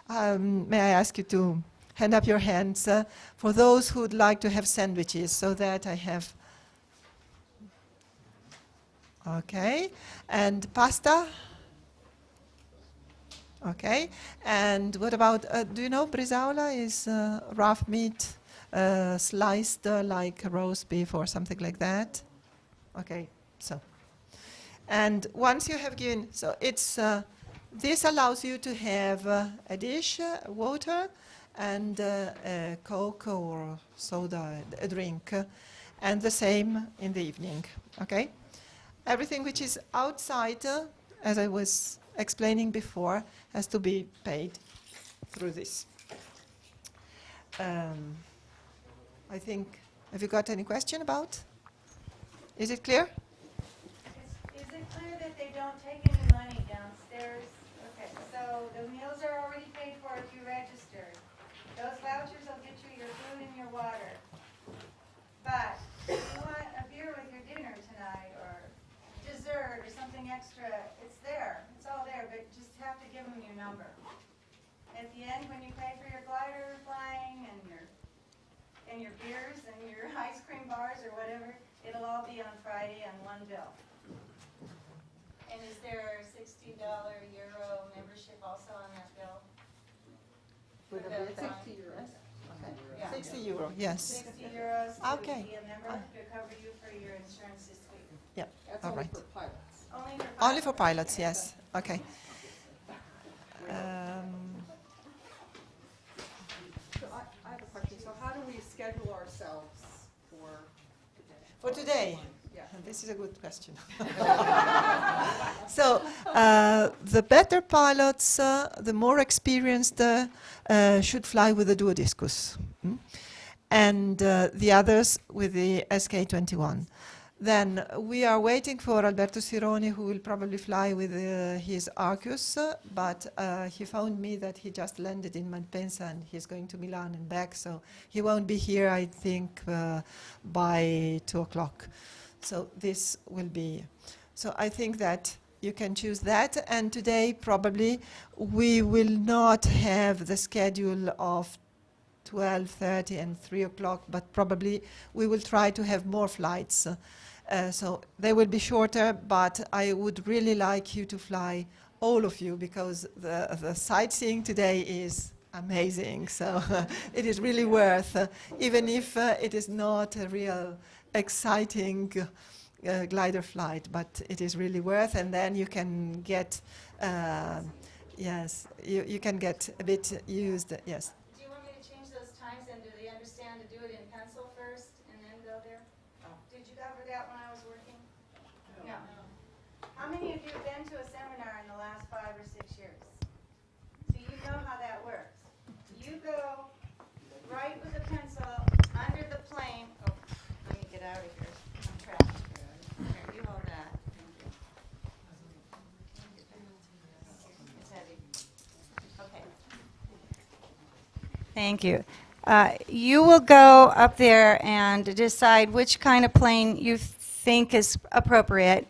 [SPEAKER 5] may I ask you to hand up your hands for those who would like to have sandwiches, so that I have, okay, and pasta? Okay, and what about, do you know bresaola is rough meat sliced like roast beef or something like that? Okay, so, and once you have given, so it's, this allows you to have a dish, water, and a Coke or soda, a drink, and the same in the evening, okay? Everything which is outside, as I was explaining before, has to be paid through this. I think, have you got any question about? Is it clear?
[SPEAKER 12] Is it clear that they don't take any money downstairs? Okay, so the meals are already paid for if you register. Those vouchers will get you your food and your water. But if you want a beer with your dinner tonight, or dessert, or something extra, it's there. It's all there, but you just have to give them your number. At the end, when you pay for your glider flying and your beers and your ice cream bars or whatever, it'll all be on Friday on one bill. And is there a $60 euro membership also on that bill?
[SPEAKER 3] With
[SPEAKER 12] For
[SPEAKER 3] a
[SPEAKER 12] the-
[SPEAKER 3] 60 euros. Okay.
[SPEAKER 12] Yeah.
[SPEAKER 5] 60 euro, yes.
[SPEAKER 12] 60 euros to
[SPEAKER 5] Okay.
[SPEAKER 12] be a member to cover you for your insurance this week.
[SPEAKER 5] Yeah,
[SPEAKER 3] That's
[SPEAKER 5] all
[SPEAKER 3] only
[SPEAKER 5] right.
[SPEAKER 3] for pilots.
[SPEAKER 5] Only for pilots, yes. Okay.
[SPEAKER 3] So I have a question. So how do we schedule ourselves
[SPEAKER 5] For today?
[SPEAKER 3] Yeah.
[SPEAKER 5] This is a good question. So, the better pilots, the more experienced, should fly with the duodiscus. And the others with the SK-21. Then we are waiting for Alberto Sironi, who will probably fly with his Arcus, but he phoned me that he just landed in Malpensa and he's going to Milan and back, so he won't be here, I think, by 2 o'clock. So this will be, so I think that you can choose that, and today probably we will not have the schedule of 12:30 and 3 o'clock, but probably we will try to have more flights. So they will be shorter, but I would really like you to fly, all of you, because the sightseeing today is amazing. So it is really worth, even if it is not a real exciting glider flight, but it is really worth, and then you can get, yes, you can get a bit used, yes.
[SPEAKER 12] Do you want me to change those times, and do they understand to do it in pencil first and then go there? Did you cover that when I was working? No. How many of you have been to a seminar in the last 5 or 6 years? So you know how that works. You go right with a pencil under the plane. Oh, let me get out of here. I'm trapped. Here, you hold that. Thank you. It's heavy. Okay. Thank you. You will go up there and decide which kind of plane you think is appropriate.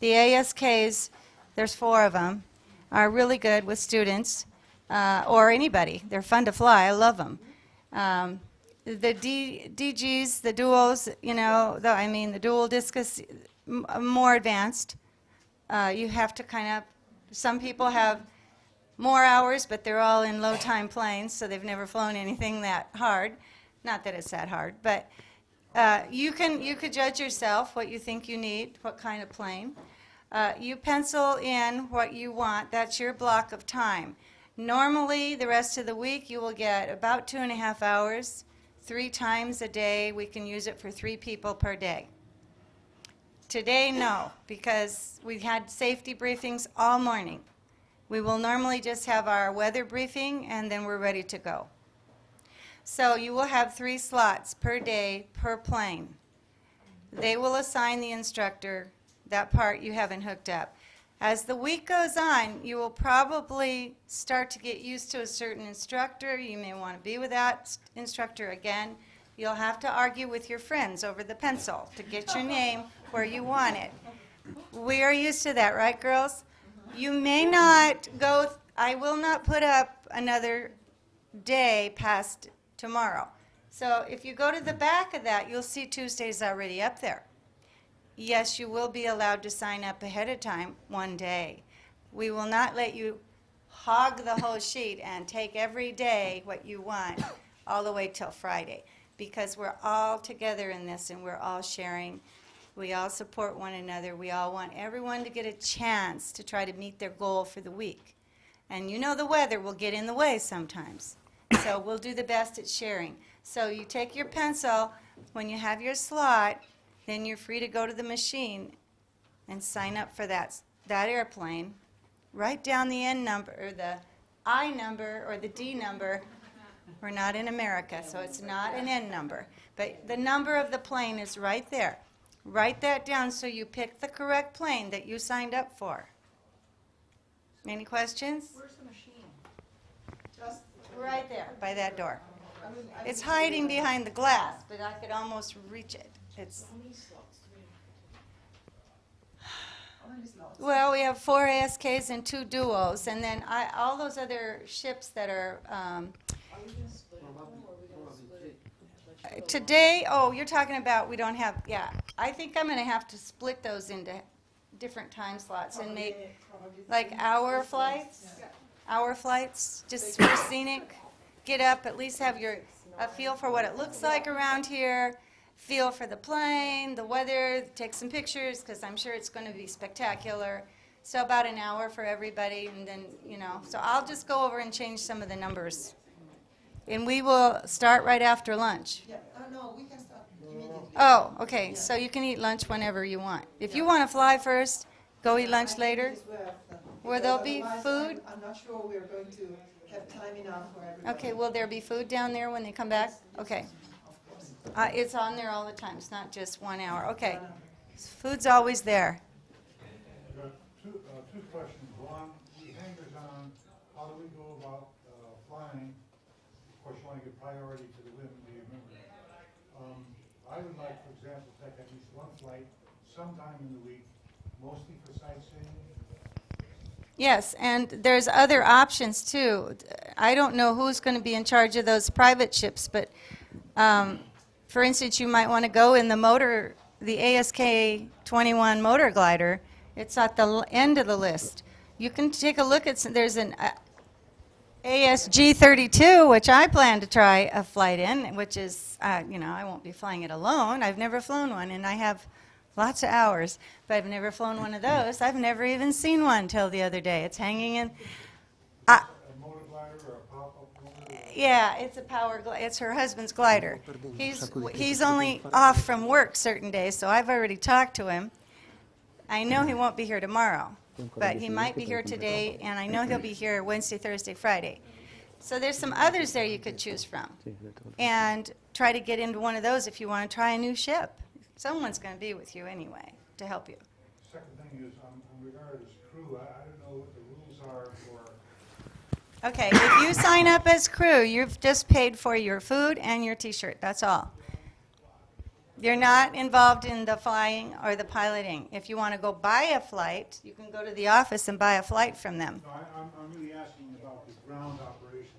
[SPEAKER 12] The ASKs, there's 4 of them, are really good with students or anybody. They're fun to fly. I love them. The DGs, the duals, you know, the dual discus, more advanced. You have to kind of, some people have more hours, but they're all in low-time planes, so they've never flown anything that hard. Not that it's that hard, but you could judge yourself what you think you need, what kind of plane. You pencil in what you want. That's your block of time. Normally, the rest of the week, you will get about 2.5 hours, 3 times a day. We can use it for 3 people per day. Today, no, because we had safety briefings all morning. We will normally just have our weather briefing, and then we're ready to go. So you will have 3 slots per day per plane. They will assign the instructor that part you haven't hooked up. As the week goes on, you will probably start to get used to a certain instructor. You may want to be with that instructor again. You'll have to argue with your friends over the pencil to get your name where you want it. We are used to that, right, girls? You may not go, I will not put up another day past tomorrow. So if you go to the back of that, you'll see Tuesday's already up there. Yes, you will be allowed to sign up ahead of time 1 day. We will not let you hog the whole sheet and take every day what you want all the way till Friday, because we're all together in this and we're all sharing. We all support one another. We all want everyone to get a chance to try to meet their goal for the week. And you know the weather will get in the way sometimes. So we'll do the best at sharing. So you take your pencil, when you have your slot, then you're free to go to the machine and sign up for that airplane. Write down the N number, or the I number, or the D number. We're not in America, so it's not an N number. But the number of the plane is right there. Write that down so you pick the correct plane that you signed up for. Any questions?
[SPEAKER 10] Where's the machine?
[SPEAKER 3] Just
[SPEAKER 12] Right there, by that door. It's hiding behind the glass, but I could almost reach it. It's,
[SPEAKER 10] How many slots do we have?
[SPEAKER 3] how many slots?
[SPEAKER 12] well, we have 4 ASKs and 2 duos, and then all those other ships that are
[SPEAKER 10] Are we gonna split it, or are we gonna split it?
[SPEAKER 12] today. Oh, you're talking about we don't have. Yeah, I think I'm going to have to split those into different time slots and make like hour flights. Hour flights, just for scenic. Get up, at least have a feel for what it looks like around here. Feel for the plane, the weather, take some pictures, because I'm sure it's going to be spectacular. So about an hour for everybody, and then, so I'll just go over and change some of the numbers. And we will start right after lunch.
[SPEAKER 3] Yeah, no, we can start immediately.
[SPEAKER 12] Oh, okay, so you can eat lunch whenever you want. If you want to fly first, go eat lunch later. Where there'll be food?
[SPEAKER 3] I'm not sure we're going to have time enough for everybody.
[SPEAKER 12] Okay, will there be food down there when they come back? Okay. It's on there all the time, it's not just 1 hour. Okay. Food's always there.
[SPEAKER 7] I've got two questions. One, the hangers on, how do we go about flying? Of course, you want to give priority to the women, do you remember? I would like, for example, to take at least 1 flight sometime in the week, mostly for sightseeing.
[SPEAKER 12] Yes, and there's other options too. I don't know who's going to be in charge of those private ships, but for instance, you might want to go in the ASK 21 motor glider. It's at the end of the list. You can take a look at, there's an ASG 32, which I plan to try a flight in, which is, I won't be flying it alone. I've never flown one, and I have lots of hours, but I've never flown one of those. I've never even seen one till the other day. It's hanging in.
[SPEAKER 7] A motor glider or a pop-up motor?
[SPEAKER 12] Yeah, it's a it's her husband's glider. He's only off from work certain days, so I've already talked to him. I know he won't be here tomorrow, but he might be here today, and I know he'll be here Wednesday, Thursday, Friday. So there's some others there you could choose from, and try to get into one of those if you want to try a new ship. Someone's going to be with you anyway to help you.
[SPEAKER 7] Second thing is, on regard as crew, I don't know what the rules are for.
[SPEAKER 12] Okay, if you sign up as crew, you've just paid for your food and your T-shirt. That's all. You're not involved in the flying or the piloting. If you want to go buy a flight, you can go to the office and buy a flight from them.
[SPEAKER 7] No, I'm really asking about the ground operations.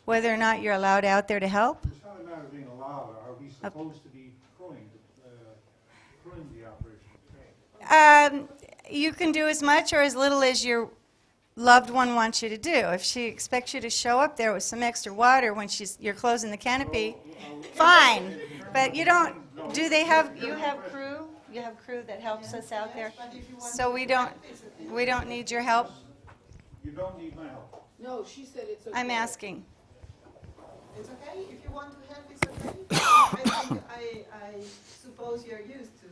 [SPEAKER 12] Whether or not you're allowed out there to help?
[SPEAKER 7] It's not a matter of being allowed. Are we supposed to be crewing the operation?
[SPEAKER 12] you can do as much or as little as your loved one wants you to do. If she expects you to show up there with some extra water when you're closing the canopy, fine. But you don't. Do they have? You have crew. You have crew that helps us out there. So we don't need your help.
[SPEAKER 7] You don't need my help.
[SPEAKER 11] No, she said it's okay.
[SPEAKER 12] I'm asking.
[SPEAKER 3] It's okay, if you want to help, it's okay. I suppose you're used to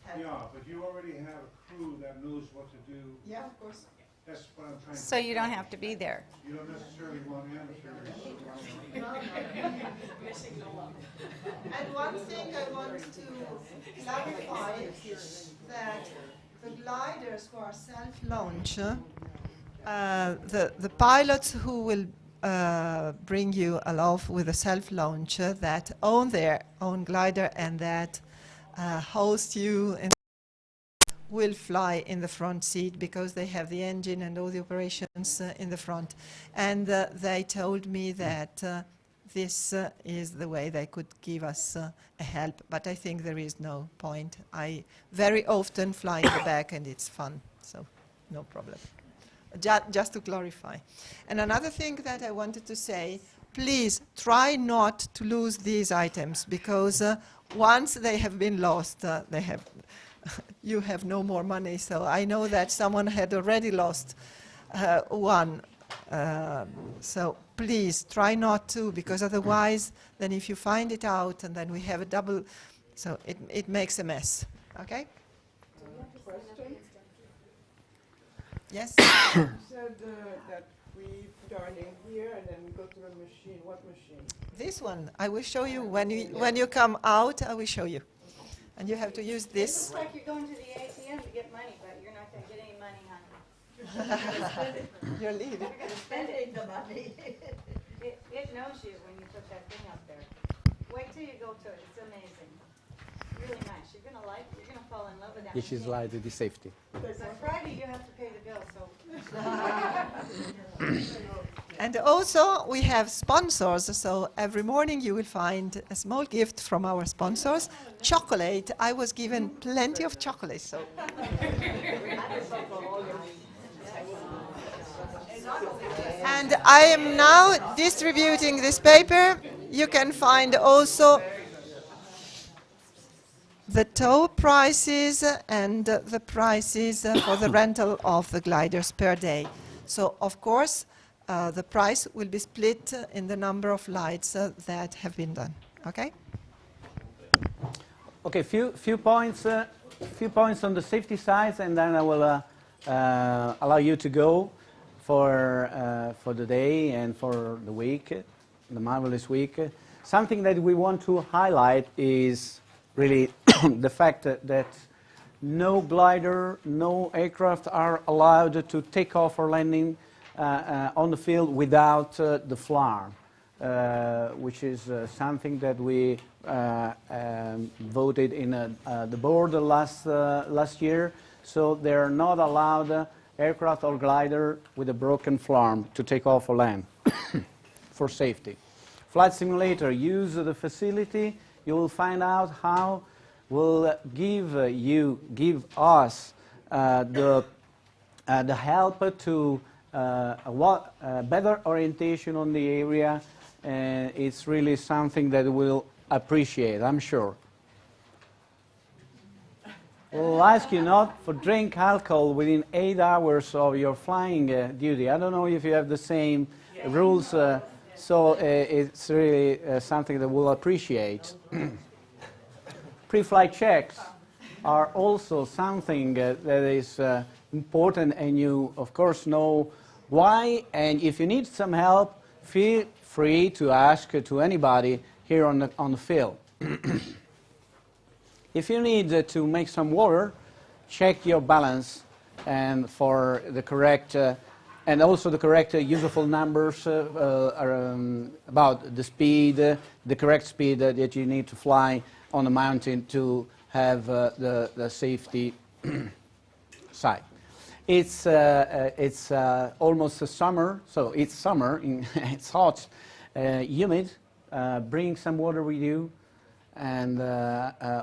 [SPEAKER 3] help.
[SPEAKER 7] Yeah, but you already have a crew that knows what to do.
[SPEAKER 3] Yeah, of course.
[SPEAKER 7] That's what I'm trying to.
[SPEAKER 12] So you don't have to be there.
[SPEAKER 7] You don't necessarily want amateurs.
[SPEAKER 3] And one thing I want to clarify is that the gliders who are
[SPEAKER 5] Launch. The pilots who will bring you aloft with a self-launch that own their own glider and that host you in will fly in the front seat because they have the engine and all the operations in the front. And they told me that this is the way they could give us a help, but I think there is no point. I very often fly in the back and it's fun, so no problem. Just to clarify. And another thing that I wanted to say, please try not to lose these items because once they have been lost, you have no more money. So I know that someone had already lost one. So please try not to, because otherwise, then if you find it out and then we have a double, so it makes a mess. Okay?
[SPEAKER 11] Question?
[SPEAKER 5] Yes?
[SPEAKER 11] You said that we put our name here and then we go to the machine. What machine?
[SPEAKER 5] This one, I will show you when you come out. I will show you, and you have to use
[SPEAKER 12] It
[SPEAKER 5] this.
[SPEAKER 12] looks like you're going to the ATM to get money, but you're not going to get any money, honey.
[SPEAKER 5] You're leaving.
[SPEAKER 12] You're going to spend the money. It knows you when you put that thing up there. Wait till you go to it. It's amazing. Really nice. You're going to like it. You're going to fall in love with that
[SPEAKER 1] This is
[SPEAKER 12] machine.
[SPEAKER 1] like the safety.
[SPEAKER 12] Because on Friday you have to pay the bill, so.
[SPEAKER 5] And also we have sponsors, so every morning you will find a small gift from our sponsors. Chocolate. I was given plenty of chocolate, so. And I am now distributing this paper. You can find also the tow prices and the prices for the rental of the gliders per day. So, of course, the price will be split in the number of lights that have been done. Okay?
[SPEAKER 1] Okay, few points on the safety side, and then I will allow you to go for the day and for the week, the marvelous week. Something that we want to highlight is really the fact that no glider, no aircraft are allowed to take off or landing on the field without the FLAR, which is something that we voted in the board last year. So they're not allowed aircraft or glider with a broken FLAR to take off or land for safety. Flight Simulator, use the facility. You will find out how will give us the help to better orientation on the area, and it's really something that we'll appreciate, I'm sure. We'll ask you not to drink alcohol within 8 hours of your flying duty. I don't know if you have the same rules, so it's really something that we'll appreciate. Pre-flight checks are also something that is important, and you, of course, know why. And if you need some help, feel free to ask to anybody here on the field. If you need to make some water, check your balance and for the correct and also the correct useful numbers about the speed, the correct speed that you need to fly on the mountain to have the safety side. It's almost summer, so it's summer. It's hot, humid. Bring some water with you, and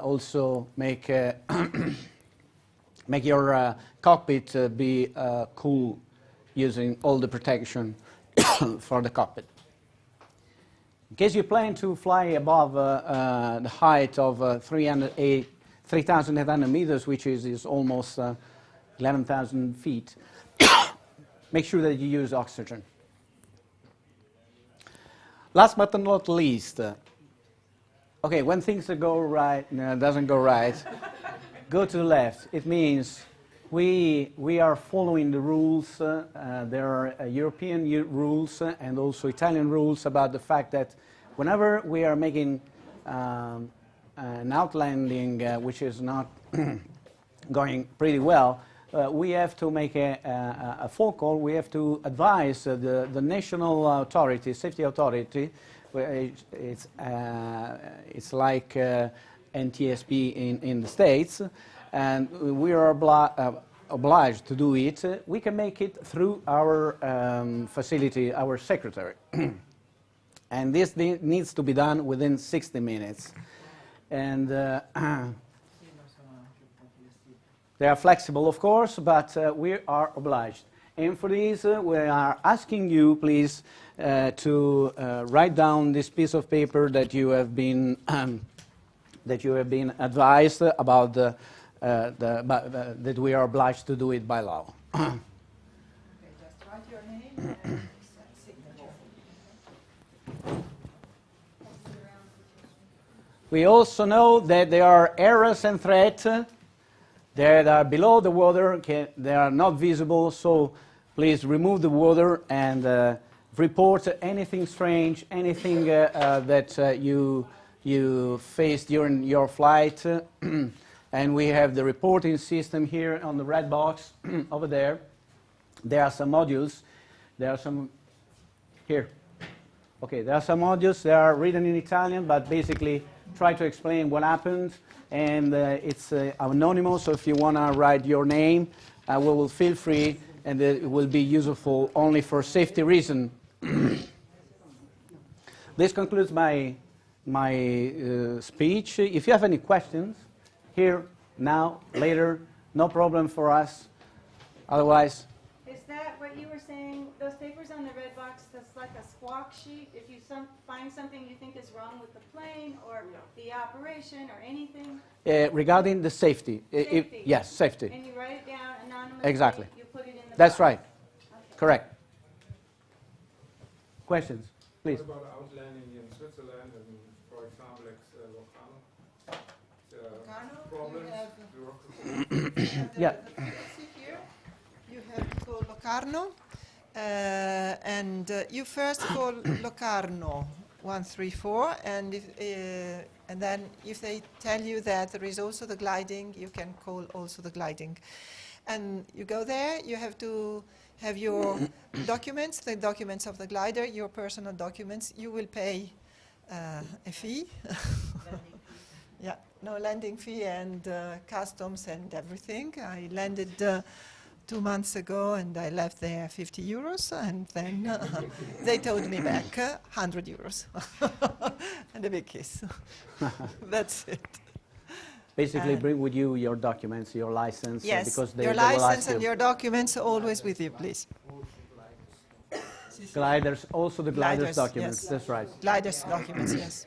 [SPEAKER 1] also make make your cockpit be cool using all the protection for the cockpit. In case you plan to fly above the height of 3,800 meters, which is almost 11,000 feet, make sure that you use oxygen. Last but not least, okay, when things go right, no, it doesn't go right, go to the left. It means we are following the rules. There are European rules and also Italian rules about the fact that whenever we are making an outlanding which is not going pretty well, we have to make a phone call. We have to advise the national authority, safety authority. It's like NTSB in the States, and we are obliged to do it. We can make it through our facility, our secretary. And this needs to be done within 60 minutes. And they are flexible, of course, but we are obliged. And for this, we are asking you, please, to write down this piece of paper that you have been advised about that we are obliged to do it by law.
[SPEAKER 3] Okay, just write your name and signature.
[SPEAKER 1] We also know that there are errors and threats that are below the water. They are not visible, so please remove the water and report anything strange, anything that you faced during your flight. And we have the reporting system here on the red box over there. There are some modules. There are some here. Okay, there are some modules. They are written in Italian, but basically try to explain what happened. And it's anonymous, so if you want to write your name, we will feel free, and it will be useful only for safety reason. This concludes my speech. If you have any questions, here, now, later, no problem for us. Otherwise...
[SPEAKER 12] Is that what you were saying, those papers on the red box, that's like a squawk sheet? If you find something you think is wrong with the plane or the operation or anything?
[SPEAKER 1] Regarding the safety.
[SPEAKER 12] Safety.
[SPEAKER 1] Yes, safety.
[SPEAKER 12] And you write it down anonymously?
[SPEAKER 1] Exactly.
[SPEAKER 12] You put it in the
[SPEAKER 1] That's
[SPEAKER 12] box?
[SPEAKER 1] right.
[SPEAKER 12] Okay.
[SPEAKER 1] Correct. Questions, please.
[SPEAKER 13] What about outlanding in Switzerland and, for example, Locarno? Problems, bureaucracy?
[SPEAKER 1] Yeah.
[SPEAKER 5] Here, you have to call Locarno, and you first call Locarno 134, and then if they tell you that there is also the gliding, you can call also the gliding. And you go there, you have to have your documents, the documents of the glider, your personal documents. You will pay a fee. Yeah, no landing fee and customs and everything. I landed 2 months ago and I left there 50 euros, and then they told me back 100 euros and a big kiss. That's it.
[SPEAKER 1] Basically, bring with you your documents, your license.
[SPEAKER 5] Yes,
[SPEAKER 1] Because
[SPEAKER 5] your
[SPEAKER 1] they will ask
[SPEAKER 5] license and
[SPEAKER 1] you.
[SPEAKER 5] your documents always with you, please.
[SPEAKER 1] Gliders, also the gliders documents.
[SPEAKER 5] Yes.
[SPEAKER 1] That's right.
[SPEAKER 5] Gliders documents, yes.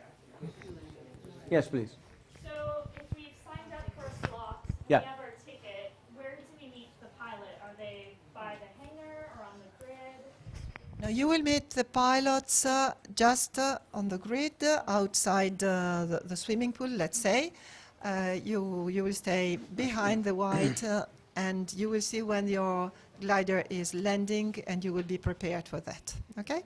[SPEAKER 1] Yes, please.
[SPEAKER 14] So if we've signed up for a slot,
[SPEAKER 1] Yeah.
[SPEAKER 14] we have our ticket, where do we meet the pilot? Are they by the hangar or on the grid?
[SPEAKER 5] Now you will meet the pilots just on the grid outside the swimming pool, let's say. You will stay behind the white and you will see when your glider is landing, and you will be prepared for that. Okay?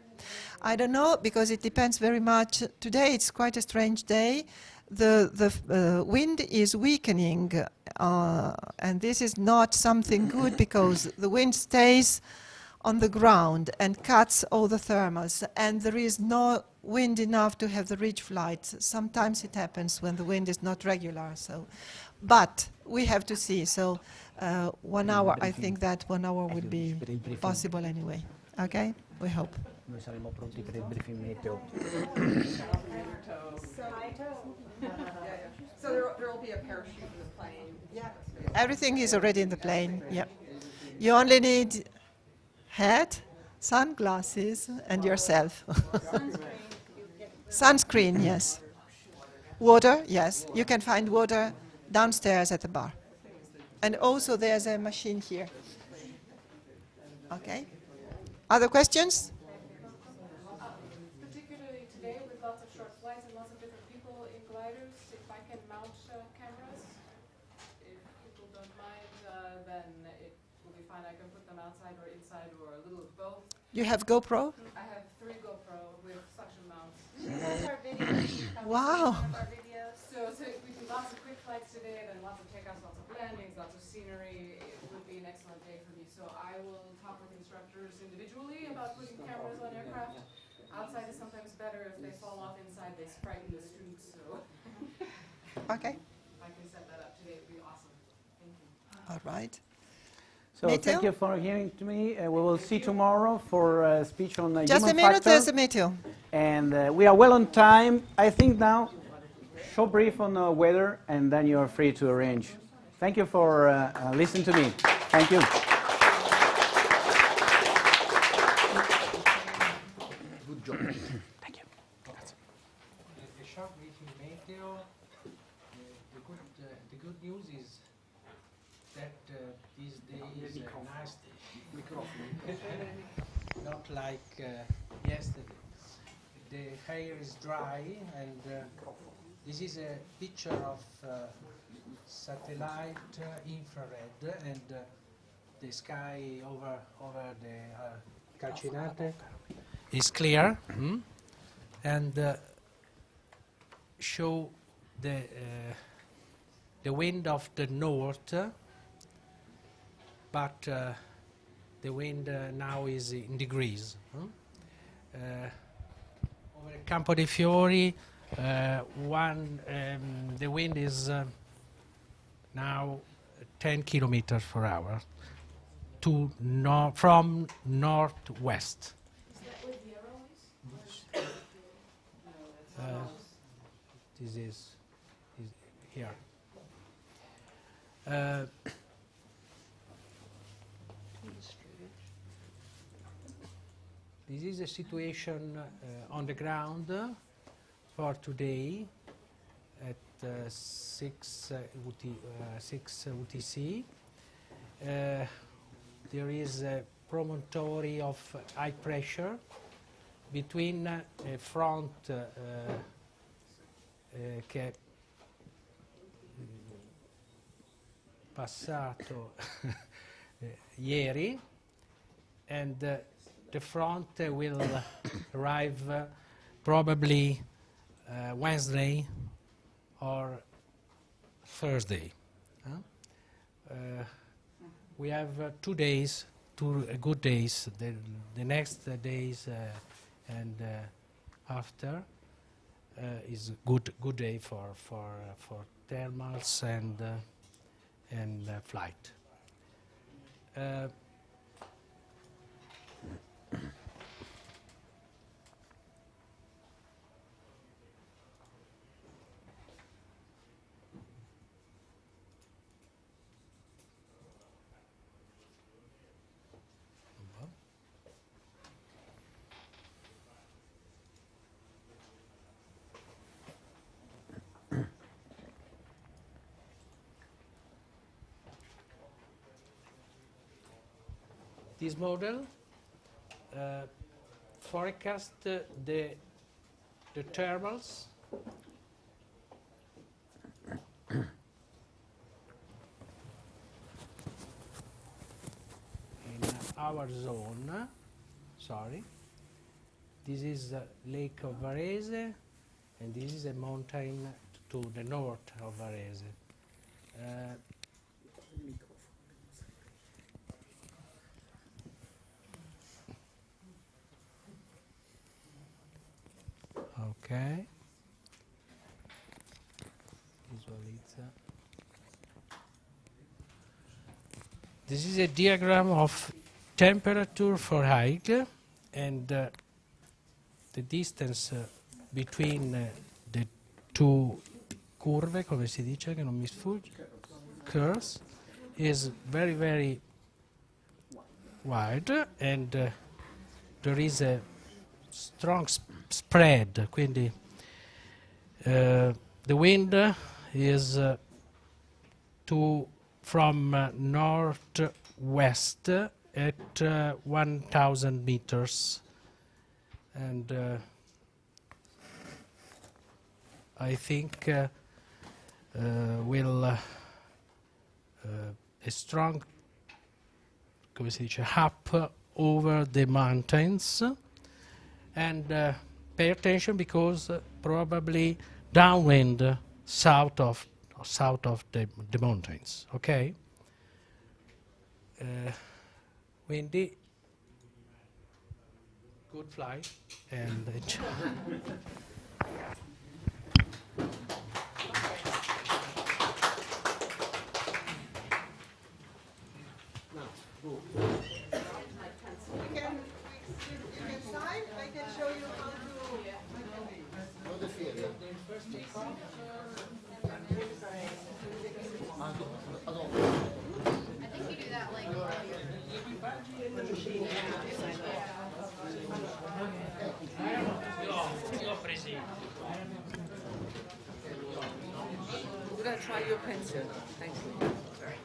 [SPEAKER 5] I don't know, because it depends very much. Today it's quite a strange day. The wind is weakening, and this is not something good, because the wind stays on the ground and cuts all the thermals, and there is no wind enough to have the ridge flights. Sometimes it happens when the wind is not regular. So, but we have to see. So 1 hour, I think that 1 hour will be possible anyway. Okay? We hope.
[SPEAKER 1] Noi saremo pronti per il briefing meteo.
[SPEAKER 11] So there will be a parachute in the plane.
[SPEAKER 5] Yeah. Everything is already in the plane. Yeah. You only need hat, sunglasses, and yourself. Sunscreen, yes. Water, yes. You can find water downstairs at the bar. And also there's a machine here. Okay. Other questions?
[SPEAKER 15] Particularly today with lots of short flights and lots of different people in gliders, if I can mount cameras, if people don't mind, then it will be fine. I can put them outside or inside or a little of both.
[SPEAKER 5] You have GoPro?
[SPEAKER 15] I have 3 GoPro with suction mounts.
[SPEAKER 5] Wow.
[SPEAKER 15] So if we do lots of quick flights today, then lots of takeoffs, lots of landings, lots of scenery, it would be an excellent day for me. So I will talk with instructors individually about putting cameras on aircraft. Outside is sometimes better. If they fall off inside, they frighten the students. So
[SPEAKER 5] Okay.
[SPEAKER 15] if I can set that up today, it would be awesome. Thank you.
[SPEAKER 5] All right.
[SPEAKER 1] So
[SPEAKER 5] Matteo?
[SPEAKER 1] thank you for hearing to me. We will see tomorrow for a speech on
[SPEAKER 5] Just
[SPEAKER 1] human
[SPEAKER 5] a minute,
[SPEAKER 1] factor.
[SPEAKER 5] there's a Matteo.
[SPEAKER 1] And we are well on time. I think now, short brief on the weather, and then you are free to arrange. Thank you for listening to me. Thank you.
[SPEAKER 2] Good job.
[SPEAKER 1] Thank you.
[SPEAKER 2] A short briefing, Matteo. The good news is that these days are nice days. Not like yesterday. The hair is dry, and this is a picture of satellite infrared, and the sky over the Calcinate is clear, and show the wind of the north, but the wind now is in degrees. Over Campo dei Fiori, the wind is now 10 kilometers per hour from northwest.
[SPEAKER 15] Is that where the arrow is?
[SPEAKER 2] This is here. This is a situation on the ground for today at 6 UTC. There is a promontory of high pressure between a front che è passato ieri, and the front will arrive probably Wednesday or Thursday. We have 2 days, 2 good days. The next days and after is good day for thermals and flight. This model forecast the thermals in our zone. Sorry, this is Lake of Varese, and this is a mountain to the north of Varese. Okay. Visualizza. This is a diagram of temperature for height, and the distance between the two curve, come si dice, che non mi sfugge, curves, is very, very wide, and there is a strong spread, quindi the wind is from northwest at 1,000 meters, and I think will a strong, come si dice, up over the mountains, and pay attention because probably downwind south of the mountains. Okay. Windy, good flight, and enjoy.
[SPEAKER 3] You can sign. I can show you how to.
[SPEAKER 8] Non the field.
[SPEAKER 15] I think you do that like
[SPEAKER 2] Io ho presi.
[SPEAKER 11] We're gonna try your pencil. Thank you. Sorry.